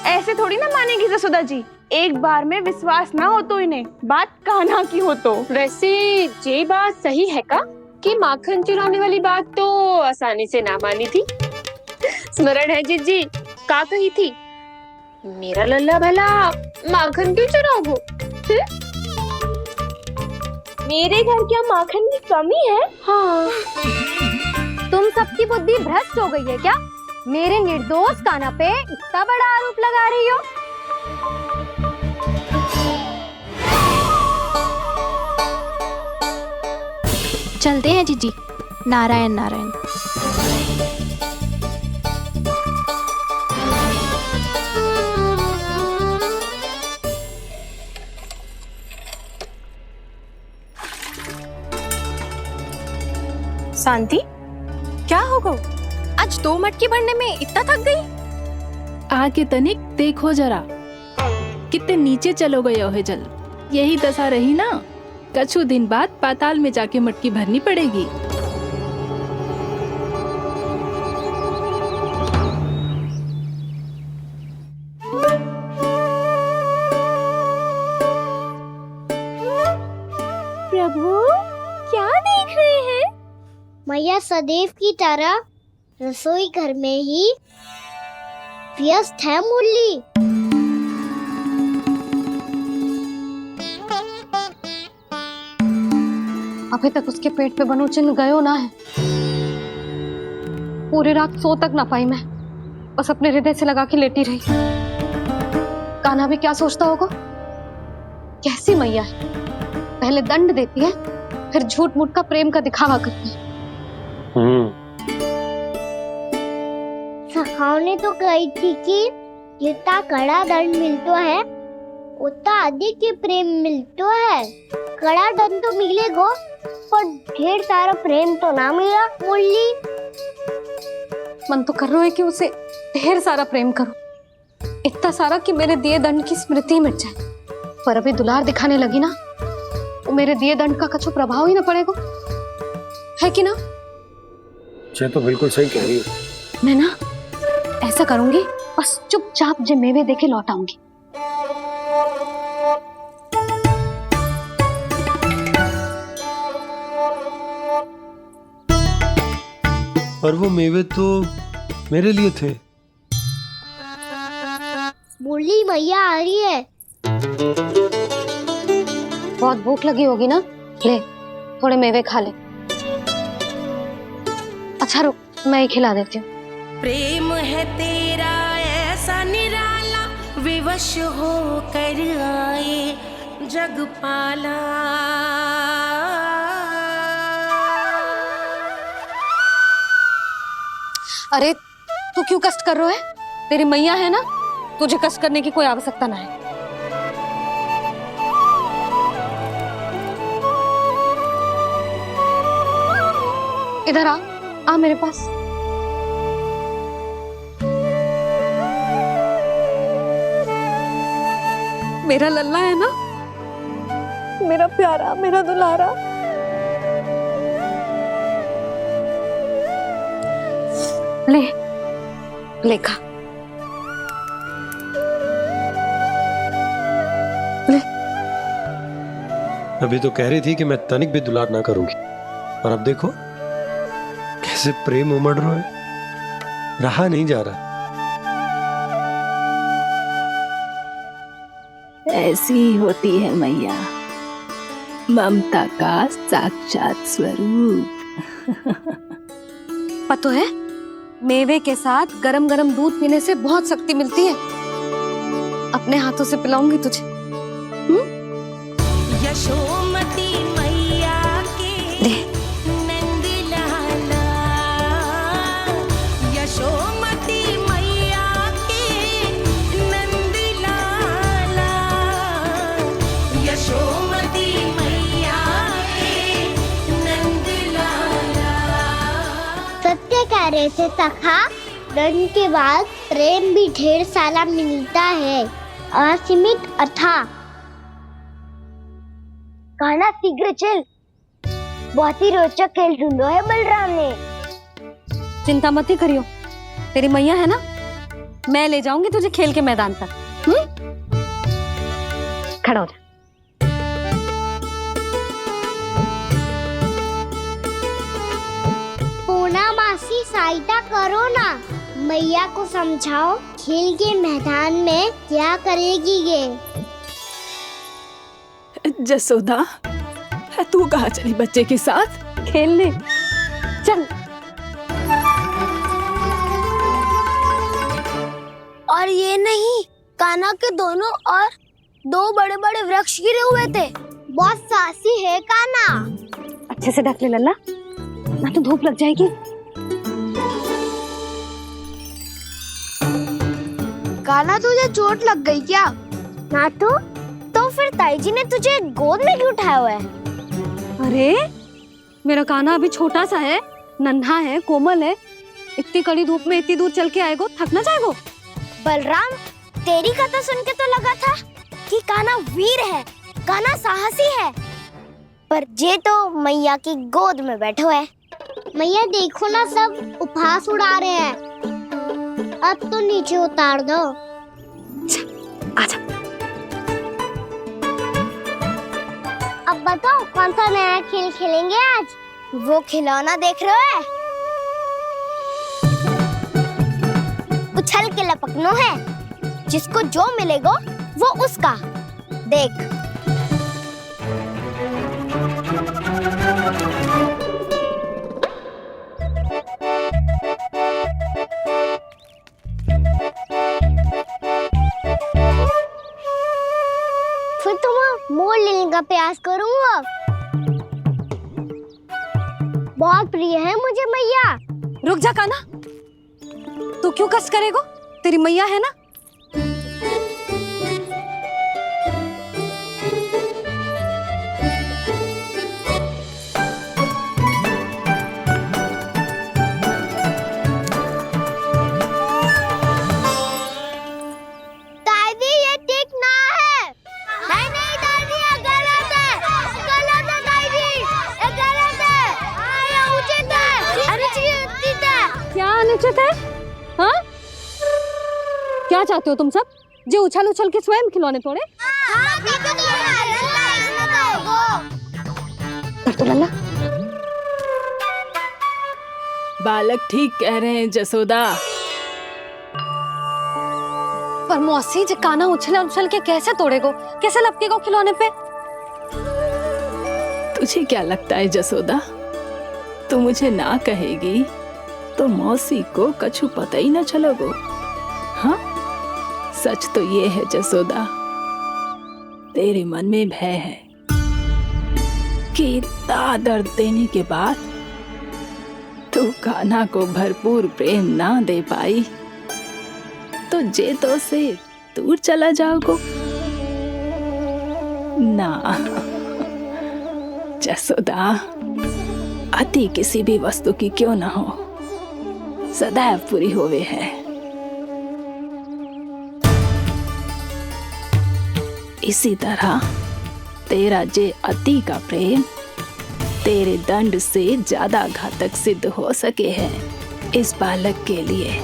ऐसे थोड़ी ना मानेगी जसोदा जी, एक बार में विश्वास ना हो तो इन्हें बात कान्हा की हो तो। वैसे ये बात सही है का कि माखन चुराने वाली बात तो आसानी से ना मानी थी। स्मरण है जीजी का कही थी, मेरा लल्ला भला माखन क्यों चुराओगे? मेरे घर क्या माखन की कमी है? हाँ, तुम सबकी बुद्धि भ्रष्ट हो गई है क्या? मेरे निर्दोष कान्हा पे इतना बड़ा आरोप लगा रही हो? चलते हैं जीजी। नारायण नारायण। शांति, क्या हो गो? आज 2 मटकी भरने में इतना थक गई? आके तनिक देखो जरा, कितने नीचे चलो गए हो जल। यही दशा रही ना, कछु दिन बाद पाताल में जाके मटकी भरनी पड़ेगी। प्रभु क्या देख रहे हैं? मैया सदैव की तरह रसोई घर में ही व्यस्त है मुरली। अभी तक उसके पेट पे बनो चिन्ह गयो ना है। पूरी रात सो तक ना पाई मैं, बस अपने हृदय से लगा के लेटी रही। कान्हा भी क्या सोचता होगा? कैसी मैया है, पहले दंड देती है फिर झूठ मूठ का प्रेम का दिखावा करती है। सखाओ ने तो कही थी कि जितना कड़ा दंड मिलता है उतना अधिक ही प्रेम मिलतो है। कड़ा दंड तो मिलेगो, पर ढेर सारा प्रेम तो ना मिला। मुरली मन तो कर रहा है कि उसे ढेर सारा प्रेम करूं, इतना सारा कि मेरे दिए दंड की स्मृति मिट जाए। पर अभी दुलार दिखाने लगी ना, तो मेरे दिए दंड का कछु प्रभाव ही ना पड़ेगा, है कि ना? ये तो बिल्कुल सही कह रही है। मैं ना ऐसा करूंगी, बस चुपचाप जे मेवे देके लौट आऊंगी। पर वो मेवे तो मेरे लिए थे। मुरली मैया आ रही है। बहुत भूख लगी होगी ना, ले थोड़े मेवे खा ले। अच्छा रुक, मैं ही खिला देती हूँ। प्रेम है तेरा ऐसा निराला, विवश हो कर आए जग पाला। अरे तू क्यों कष्ट कर रहा है? तेरी मैया है ना, तुझे कष्ट करने की कोई आवश्यकता ना है। इधर आ मेरे पास। मेरा लल्ला है ना, मेरा प्यारा, मेरा दुलारा। ले खा। ले। अभी तो कह रही थी कि मैं तनिक भी दुलार ना करूंगी, और अब देखो कैसे प्रेम उमड़ रहा है, रहा नहीं जा रहा। ऐसी ही होती है मैया, ममता का साक्षात स्वरूप। पता है, मेवे के साथ गरम गरम दूध पीने से बहुत शक्ति मिलती है। अपने हाथों से पिलाऊंगी तुझे। यशोमती मैया के नंद लाला, यशोमती मैया के नंद लाला, यशोमती मैया के नंद लाला। सत्य कह रहे थे सखा, दंड के बाद प्रेम भी ढेर सारा मिलता है, असीमित अथा। कहना शीघ्र चल, बहुत ही रोचक खेल ढूंढो है बलराम ने। चिंता मत ही करियो, तेरी मैया है ना, मैं ले जाऊंगी तुझे खेल के मैदान पर। खड़ा हो जा। पूना मासी सहायता करो ना, मैया को समझाओ खेल के मैदान में क्या करेगी ये। जसोदा, तू कहाँ चली बच्चे के साथ? खेलने चल। और ये नहीं, कान्हा के दोनों और दो बड़े बड़े वृक्ष गिरे हुए थे। बहुत साहसी है कान्हा। अच्छे से ढक ले लल्ला, ना तो धूप लग जाएगी। कान्हा तुझे चोट लग गई क्या? ना तो फिर ताई जी ने तुझे गोद में क्यों उठाया हुआ है? अरे मेरा कान्हा अभी छोटा सा है, नन्हा है, कोमल है। इतनी कड़ी धूप में इतनी दूर चल के आएगो, थक ना जाएगो। बलराम, तेरी कथा सुन के तो लगा था कि कान्हा वीर है, कान्हा साहसी है, पर जे तो मैया की गोद में बैठे हुए। मैया देखो ना, सब उपहास उड़ा रहे हैं। अब तो नीचे उतार दो। आजा। अब बताओ कौन सा नया खेल खेलेंगे आज? वो खिलौना देख रहे हो? उछल के लपकनो है, जिसको जो मिलेगा वो उसका। देख। फिर तुम मोड़ लेने का प्रयास करूंगा। बहुत प्रिय है मुझे मैया। रुक जा कान्हा, तू क्यों कष्ट करेगो? तेरी मैया है ना। हाँ? क्या चाहते हो तुम सब? जो उछल उछल के स्वयं खिलौने तोड़े? तो लल्ला बालक ठीक कह रहे हैं जसोदा। पर मौसी जी काना उछल उछल के कैसे तोड़ेगो, कैसे लपकेगो खिलौने पे? तुझे क्या लगता है जसोदा, तू मुझे ना कहेगी तो मौसी को कछु पता ही ना चलोगो? हाँ, सच तो ये है जसोदा, तेरे मन में भय है कि इतना दर्द देने के बाद तू कान्हा को भरपूर प्रेम ना दे पाई तो जेतो से दूर चला जाओगो ना। जसोदा, अति किसी भी वस्तु की क्यों ना हो, सदैव पूरी होवे है। इसी तरह तेरा जे अति का प्रेम तेरे दंड से ज्यादा घातक सिद्ध हो सके है इस बालक के लिए।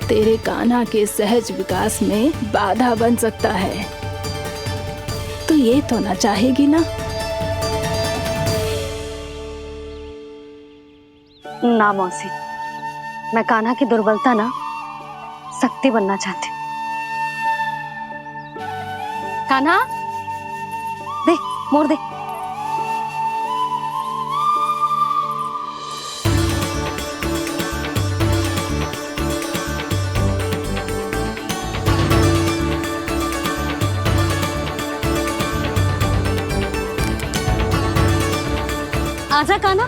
तेरे कान्हा के सहज विकास में बाधा बन सकता है, तो ये तो ना चाहेगी ना? ना मौसी, मैं कान्हा की दुर्बलता ना शक्ति बनना चाहती। कान्हा, दे मोड़ दे। आजा कान्हा,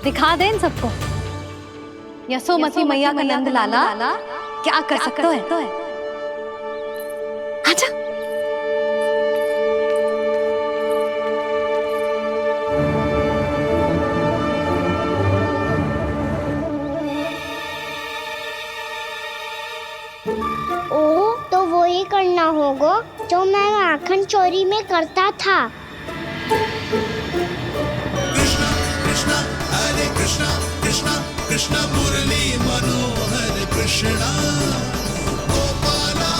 दिखा दे इन सबको यशोमती मैया का नंद लाला क्या कर सकता है। आजा। ओ, तो वो ही करना होगा जो मैं माखन चोरी में करता था। कृष्णा कृष्णा मुरली मनोहर कृष्णा गोपाला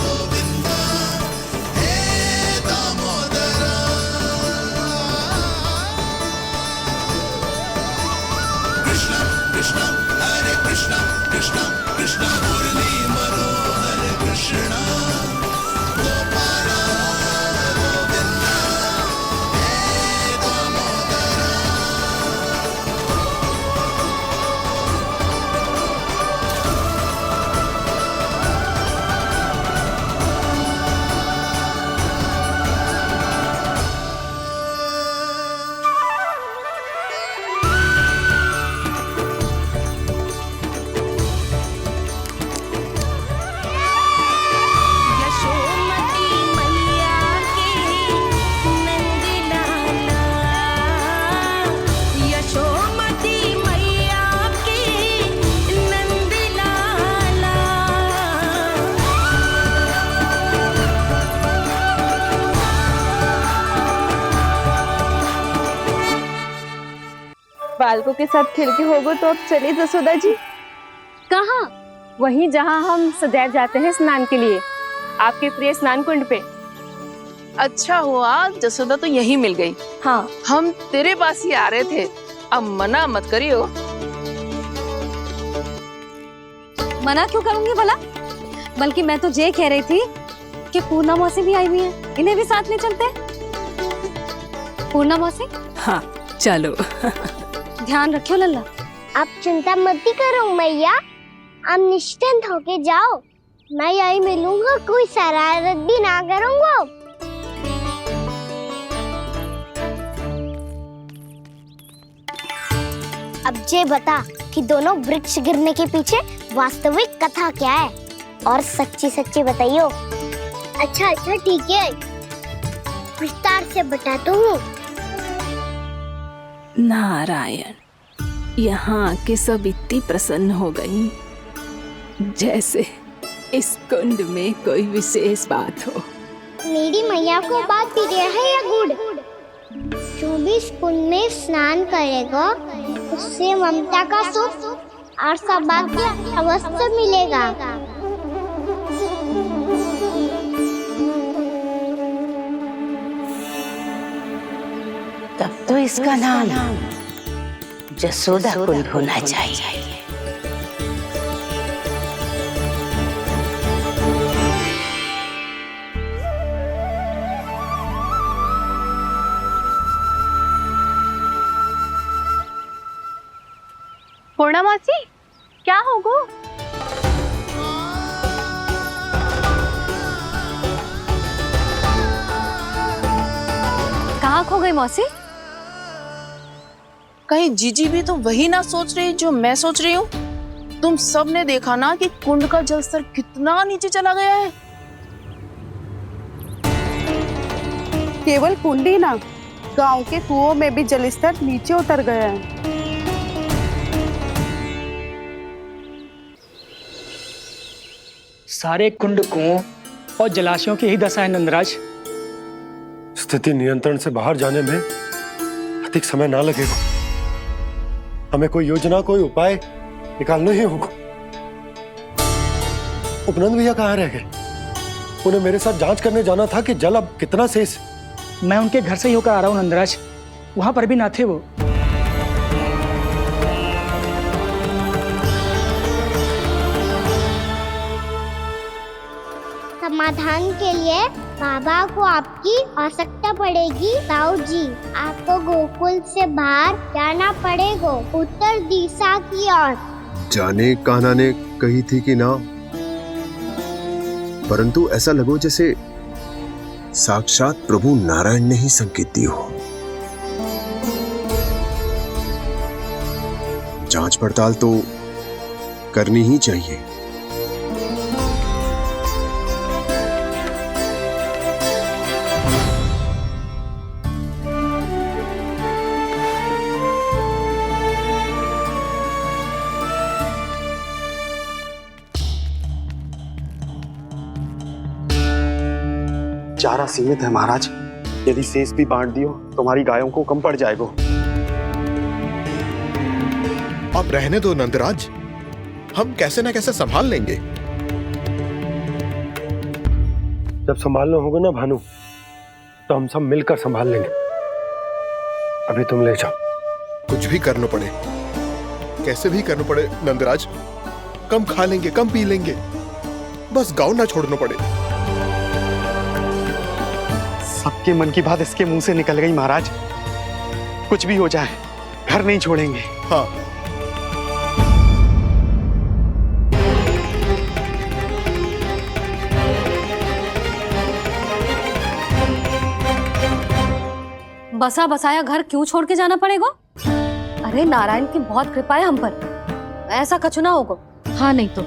गोविंदा हे दामोदरा। कृष्णा कृष्णा हरे कृष्णा कृष्णा कृष्णा मुरली मनोहर कृष्णा गोपाला गोविंदा हे दामोदरा। बालकों के साथ खेल के होगो तो अब चलिए जसोदा जी। कहाँ? वहीं जहाँ हम सदैव जाते हैं स्नान के लिए, आपके प्रिय स्नान कुंड पे। अच्छा हुआ जसोदा तो यही मिल गई। हाँ, हम तेरे पास ही आ रहे थे, अब मना मत करियो। मना क्यों करूंगी भला? बल्कि मैं तो ये कह रही थी कि पूर्णा मौसी भी आई हुई है, इन्हें भी साथ ले चलते हैं। पूर्णा मौसी, हाँ चलो। ध्यान रखियो लल्ला। आप चिंता मत करो मैया, आप निश्चिंत होके जाओ, मैं यही मिलूंगा, कोई शरारत भी ना करूंगा। अब ये बता कि दोनों वृक्ष गिरने के पीछे वास्तविक कथा क्या है, और सच्ची सच्ची बताइयो। अच्छा ठीक है, विस्तार से बताता हूँ। नारायण, यहाँ के सब इतनी प्रसन्न हो गई जैसे इस कुंड में कोई विशेष बात हो। मेरी मैया को बात प्रिय है या गुड़? जो भी इस कुंड में स्नान करेगा उससे ममता का सुख और सौभाग्य अवश्य मिलेगा। तब तो इसका नाम जसोदा कुंड होना चाहिए। पूर्णा मौसी, क्या होगो? कहाँ खो गई मौसी? कहीं जीजी भी तो वही ना सोच रही जो मैं सोच रही हूँ। तुम सब ने देखा ना कि कुंड का जलस्तर कितना नीचे चला गया है। केवल कुंड ही ना, गांव के कुओं में भी जलस्तर नीचे उतर गया है। सारे कुंड कुओं और जलाशयों की ही दशा है नंदराज। स्थिति नियंत्रण से बाहर जाने में अधिक समय ना लगेगा। हमें कोई योजना, कोई उपाय निकालना ही होगा। उपनंद भैया कहाँ रह गए? उन्हें मेरे साथ जांच करने जाना था कि जल अब कितना शेष। मैं उनके घर से ही होकर आ रहा हूँ नंदराज, वहां पर भी ना थे वो। समाधान के लिए बाबा को आपकी आवश्यकता पड़ेगी। ताऊ जी, आपको गोकुल से बाहर जाना पड़ेगा, उत्तर दिशा की ओर। जाने कान्हा ने कही थी कि ना, परंतु ऐसा लगो जैसे साक्षात प्रभु नारायण ने ही संकेत दी हो। जांच पड़ताल तो करनी ही चाहिए। चारा सीमित है महाराज, यदि शेष भी बांट दियो तो हमारी गायों को कम पड़ जाएगा। अब रहने दो नंदराज, हम कैसे न कैसे संभाल लेंगे। जब संभालना होगा ना भानु, तो हम सब मिलकर संभाल लेंगे। अभी तुम ले जाओ। कुछ भी करना पड़े, कैसे भी करना पड़े नंदराज, कम खा लेंगे, कम पी लेंगे, बस गाँव ना छोड़ना पड़े। सबके मन की बात इसके मुंह से निकल गई महाराज। कुछ भी हो जाए घर नहीं छोड़ेंगे। हाँ, बसा बसाया घर क्यों छोड़ के जाना पड़ेगा? अरे नारायण की बहुत कृपा है हम पर, ऐसा कछु ना होगा। हाँ नहीं तो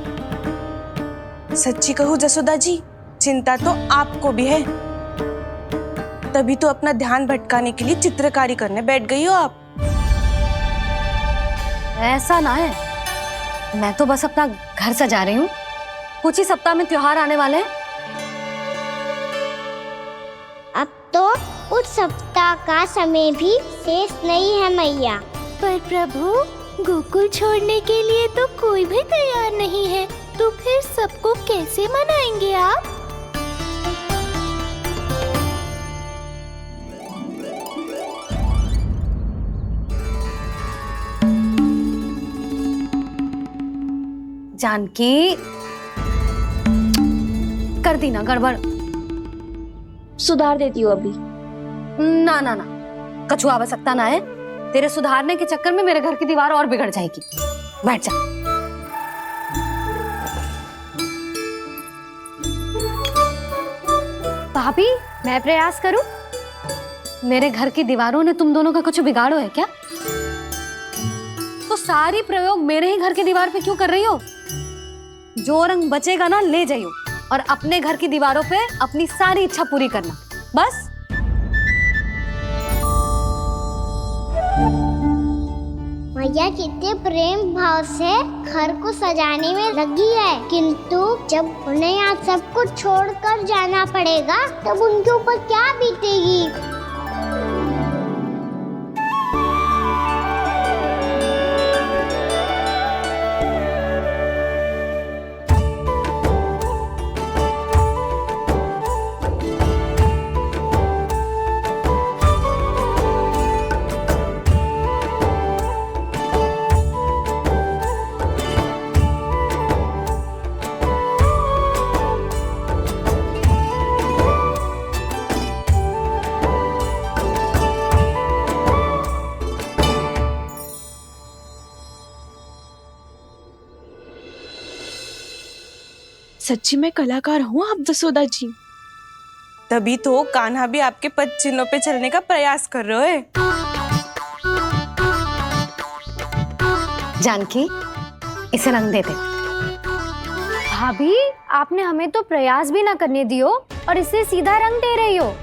सच्ची कहूँ जसोदा जी, चिंता तो आपको भी है, तभी तो अपना ध्यान भटकाने के लिए चित्रकारी करने बैठ गई हो आप। ऐसा ना है, मैं तो बस अपना घर सजा रही हूँ। कुछ ही सप्ताह में त्योहार आने वाले हैं। अब तो कुछ सप्ताह का समय भी शेष नहीं है मैया। पर प्रभु, गोकुल छोड़ने के लिए तो कोई भी तैयार नहीं है, तो फिर सबको कैसे मनाएंगे आप? जानकी, कर दी ना गड़बड़। सुधार देती हूँ अभी। ना ना ना, कछु आवश्यकता ना है। तेरे सुधारने के चक्कर में मेरे घर की दीवार और बिगड़ जाएगी। बैठ जा। भाभी, मैं प्रयास करूं? मेरे घर की दीवारों ने तुम दोनों का कुछ बिगाड़ो है क्या? तो सारी प्रयोग मेरे ही घर की दीवार पे क्यों कर रही हो? जो रंग बचेगा ना ले जाइयो, और अपने घर की दीवारों पे अपनी सारी इच्छा पूरी करना, बस। मैया कितने प्रेम भाव से घर को सजाने में लगी है, किंतु जब उन्हें यहाँ सब कुछ छोड़कर जाना पड़ेगा तब उनके ऊपर क्या बीतेगी। सच्ची में कलाकार हूँ आप जसोदा जी। तभी तो कान्हा भी आपके पद चिन्हों पे चलने का प्रयास कर रहे है। जानकी, इसे रंग दे दे। भाभी, आपने हमें तो प्रयास भी ना करने दियो और इसे सीधा रंग दे रही हो,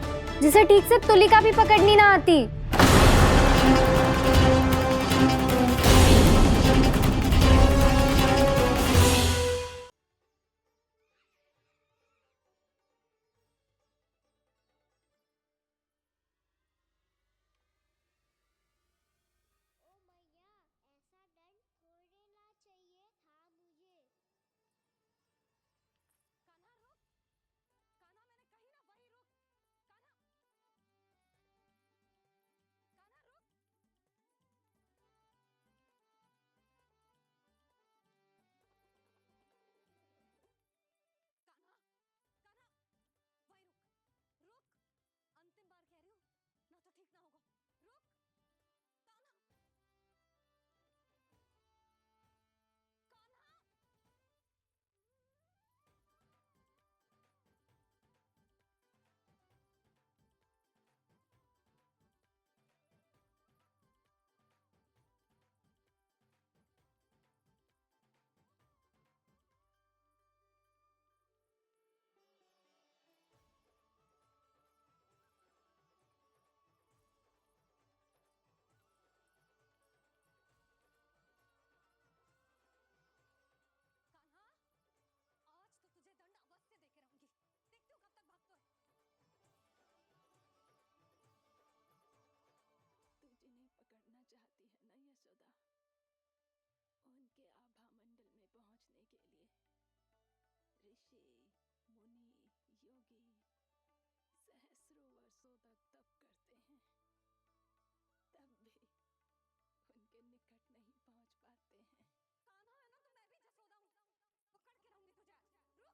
जिसे ठीक से तुलिका भी पकड़नी ना आती। पकड़ना चाहती है ना यशोदा, उनके आभा मंडल में पहुंचने के लिए ऋषि, मुनि, योगी सहस्रों वर्षों तक तप करते हैं, तब भी उनके निकट नहीं पहुंच पाते हैं। कान्हा है ना, तो मैं भी जसोदा हूँ, पकड़ के रहूंगी तुझे।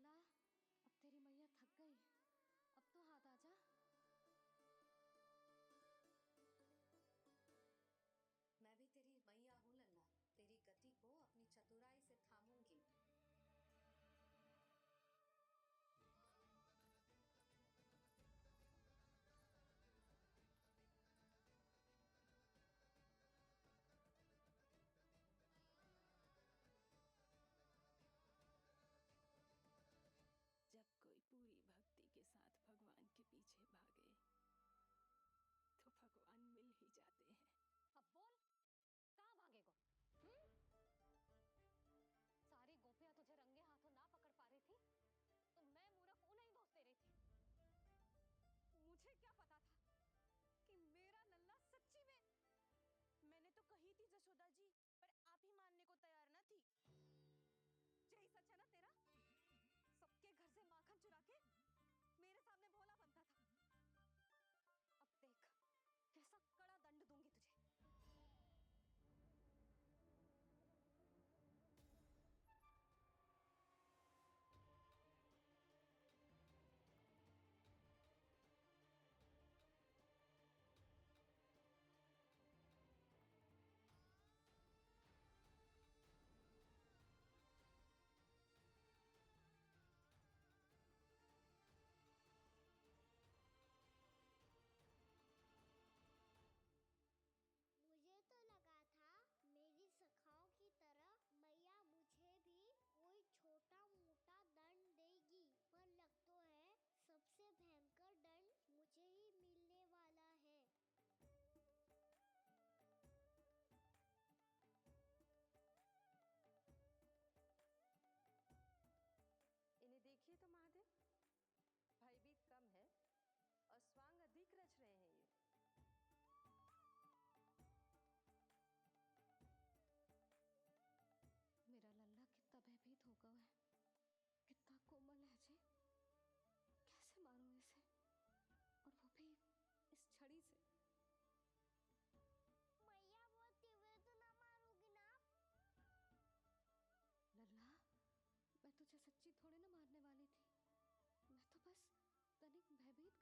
रुक। तेरी मैया थक गई, अब तो हाथ आजा। मैं भी तेरी मैया हूँ लल्ला, तेरी गति को अपनी चतुराई से थामूंगी। जब कोई पूरी भक्ति के साथ भगवान के पीछे भागे तो भगवान मिल ही जाते हैं। अब बोल, कहाँ भागेगा?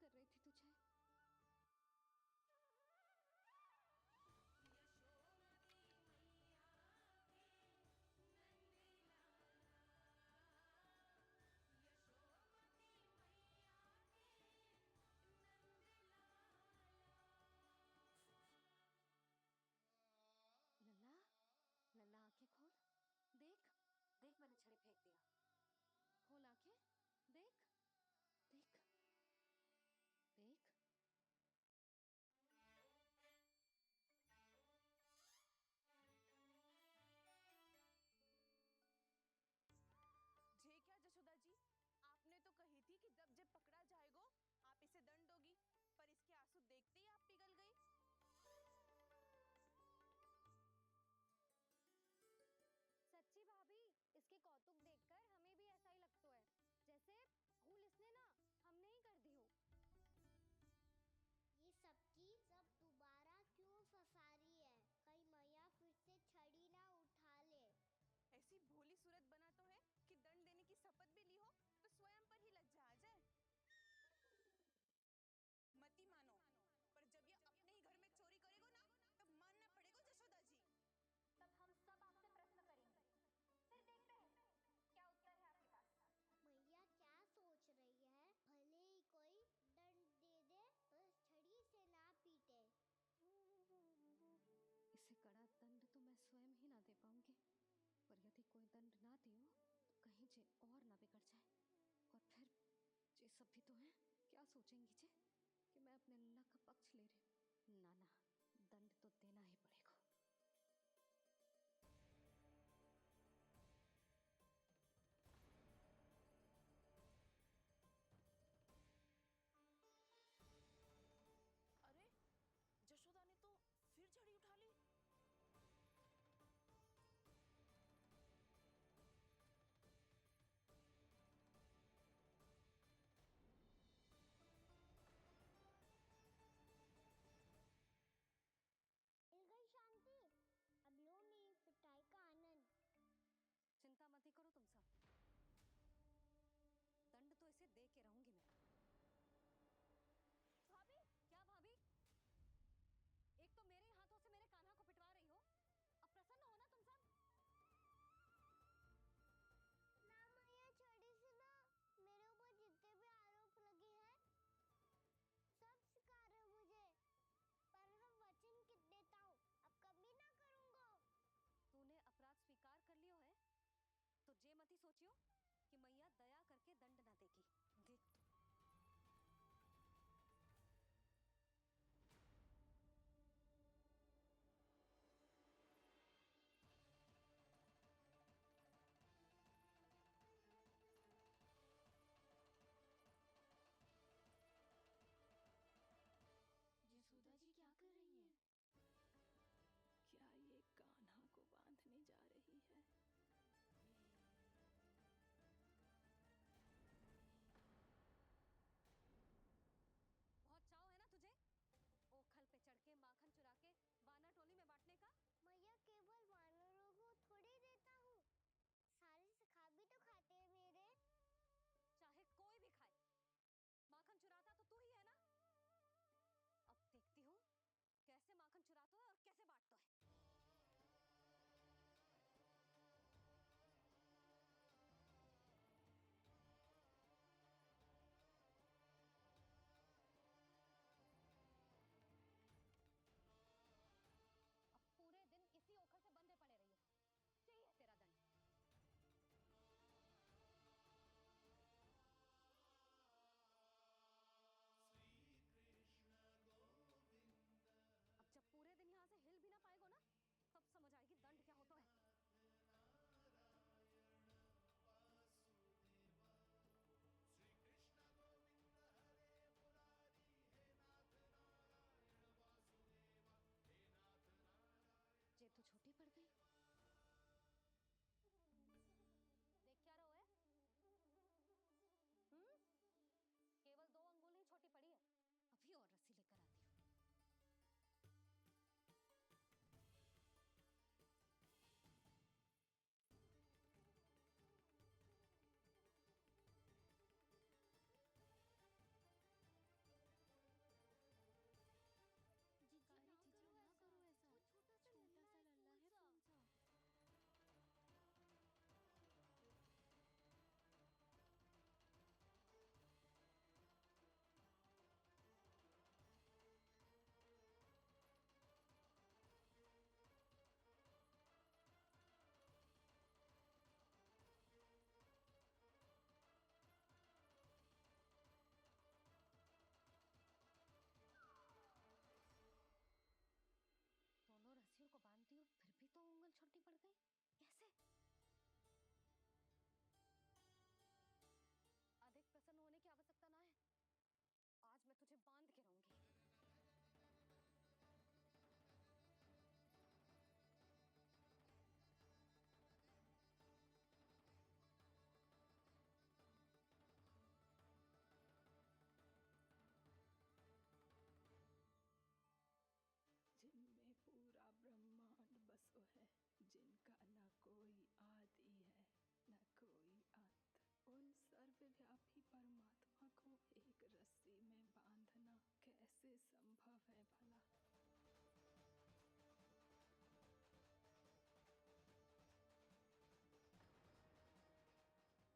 कर रही थी तुझे? लल्ला, लल्ला आंखें खोल, देख, देख मैंने छड़ी फेंक दिया। खोल आंखें, देख, देख, देख। जे क्या जशोदा जी, आपने तो कही थी कि जब जब पकड़ा जाएगा आप इसे दंड दोगी, पर इसके आंसू देखते ही आप पिघल गई। सच्ची भाभी, इसके कौतुक देखकर हमें भी ऐसा ही लगता है, जैसे भूल इसने ना हमने ही कर दी हो। ये सबकी सब दोबारा क्यों फंसा रही है? कहीं मैया फिर से छड़ी ना उठा ले। ऐसी भोली सूरत बना तो है कि दंड देने की शपथ भी ली हो तो स्वयं पर ही लज्जा आ जाए। मती मानो, पर जब ये अपने ही घर में चोरी करेगा ना तब मानना पड़ेगा जशोदा जी। तब हम सब आपसे प्रश्न करेंगे, फिर देखते हैं क्या उत्तर है आपके पास। मैया क्या सोच रही है? भले ही कोई दंड दे दे, बस छड़ी से ना पीटे। इसे कड़ा दंड तो मैं स्वयं ही ना दे पाऊंगी, पर यदि कोई दंड ना दियो तो कहीं जे और ना बिगड़ जाए, और फिर जे सब भी तो हैं, क्या सोचेंगी जे कि मैं अपने लल्ला का पक्ष ले रही हूँ। ना ना, दंड तो देना ही पड़ेगा। अरे जशोदा ने तो फिर छड़ी उठा ली। मिल गई शांति, अब लो मेरी पिटाई का आनंद। चिंता मत ही करो तुम सब, दंड तो इसे दे के रहूंगी मैं। भाभी, क्या भाभी? एक तो मेरे हाथों से मेरे कान्हा को पिटवा रही हो, अब प्रसन्न हो ना तुम सब? ना मैया, छड़ी से ना मेरे ऊपर जितने भी आरोप लगे हैं सब स्वीकार है मुझे, पर मैं वचन देता हूँ अब कभी ना करूँगा। तूने अपराध स्वीकार कर लियो है तो जे मत ही सोचियो कि मैया दया करके दंड ना देगी। देख तू। यशोदा जी क्या कर रही हैं? क्या ये कान्हा को बांधने जा रही है? संभव है भला?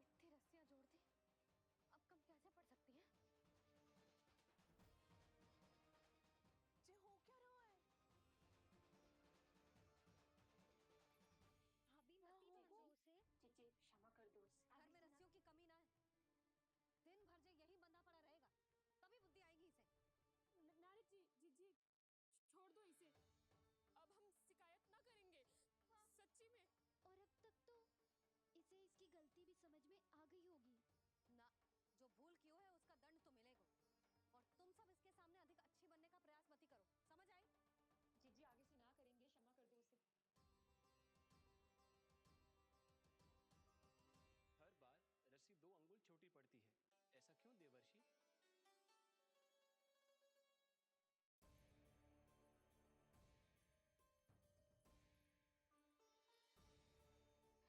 इतनी रस्सियां जोड़ दी, अब कम कैसे पड़ सकती हैं? जे हो क्या रहा है? भाभी क्या मती हो देखो गया? उसे। जीजी क्षमा कर दो उसे। घर में रस्सियों की कमी ना है। दिन भर जे यही बंधा पड़ा रहेगा, तभी बुद्धि आएगी इसे। नारी जी छोड़ दो इसे। अब हम शिकायत ना करेंगे। सच्ची में। और अब तक तो इसे इसकी गलती भी समझ में आ गई होगी ना, जो भूल क्यों है उसका दंड तो मिलेगा। और तुम सब इसके सामने अधिक अच्छी बनने का प्रयास मत ही करो, समझ आई? जीजी आगे से ना करेंगे, क्षमा कर दो उसे। हर बार रस्सी 2 अंगुल छोटी पड़ती है, ऐसा क्यों देवर्षि?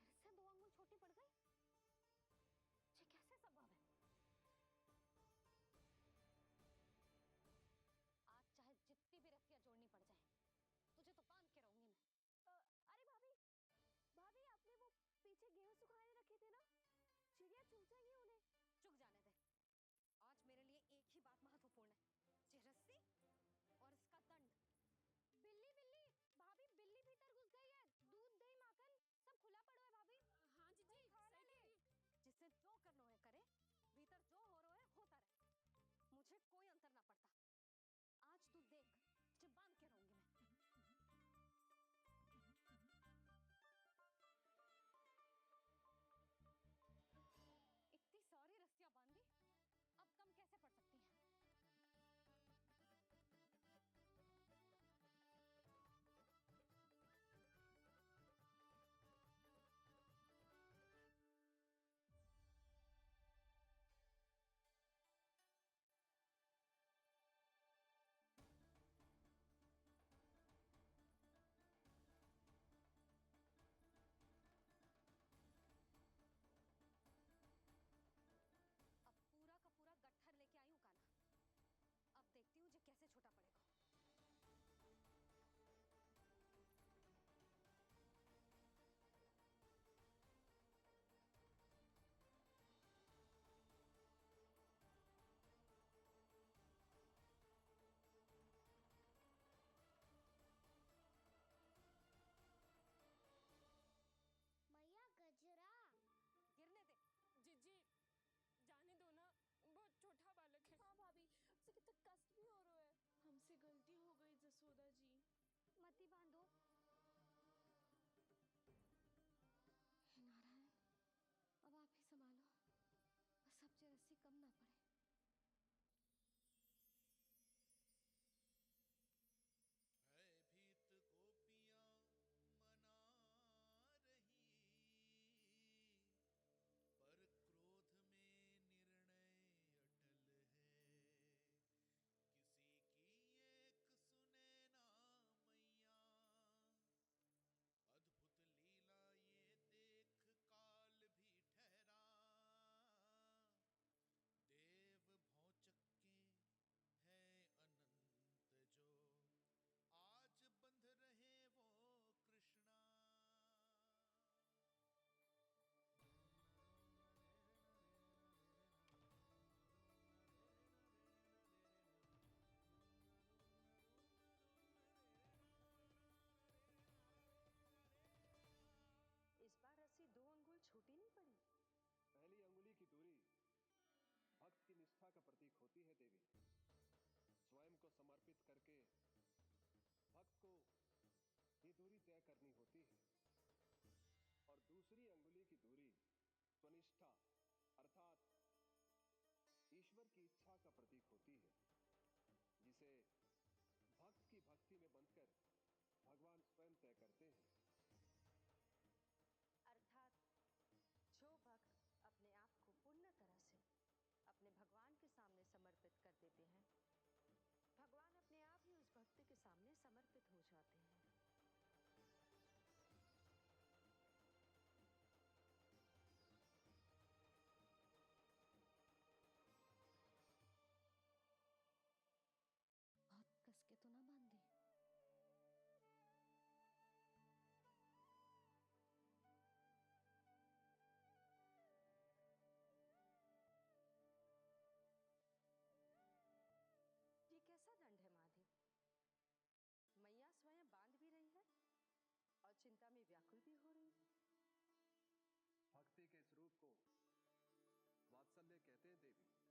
फिर से 2 अंगुल छोटी पड़ गई? ये कैसे संभव है? आज चाहे जितनी भी रस्सियां जोड़नी पड़ जाए, तुझे तो बांध के रहूंगी मैं। अरे भाभी, भाभी आपने वो पीछे गेहूं सुखाने रखे थे ना, चिड़िया चुग जाएंगी उन्हें। चुक जाने दे। आज मेरे लिए एक ही बात महत्वपूर्ण है, ये रस्सी और इसका दंड। बिल्ली बिल्ली, भाभी बिल्ली भीतर घुस गई है। दूध दही माखन सब खुला पड़ा है भाभी। हाँ जीजी सही कह रही है। जिससे जो करना है करे, भीतर जो हो रहा है होता रहे, मुझे कोई अंतर ना पड़ता। आज तू देख, तुझे बांध के रहूंगी मैं। इतनी सारी रस्सियां बांधी, अब कम कैसे पड़ सकती हैं? अब पूरा का पूरा गट्ठर लेके आई हूँ कान्हा। अब देखती हूँ जे कैसे छोटा पड़ेगा। मैया गजरा गिरने दे। जीजी जाने दो ना, बहुत छोटा बालक है। हाँ भाभी, उसे कितना कष्ट भी हो रहा है। हमसे गलती हो गई जसोदा जी। मती बांधो। हे नारायण, अब आप ही संभालो, बस अब ये रस्सी कम ना पड़े। भयभीत गोपियां मना रही, पर क्रोध में निर्णय अटल है। किसी की एक सुने ना मैया, अद्भुत लीला ये देख काल भी ठहरा। देव भौचक्के है अनंत जो, आज बंध रहे वो कृष्णा। इस बार रस्सी 2 अंगुल छोटी नहीं पड़ी। पहली अंगुली की दूरी भक्त की निष्ठा का प्रतीक होती है देवी। स्वयं को समर्पित करके भक्त को ये दूरी तय करनी होती है। और दूसरी अंगुली की दूरी स्वनिष्ठा अर्थात ईश्वर की इच्छा का प्रतीक होती है, जिसे भक्त की भक्ति में बंधकर भगवान स्वयं तय करते हैं। अर्थात जो भक्त अपने आप को पूर्ण तरह से अपने भगवान के सामने समर्पित कर देते हैं, भगवान अपने आप ही उस भक्त के सामने समर्पित हो जाते हैं। को वात्सल्य कहते हैं देवी।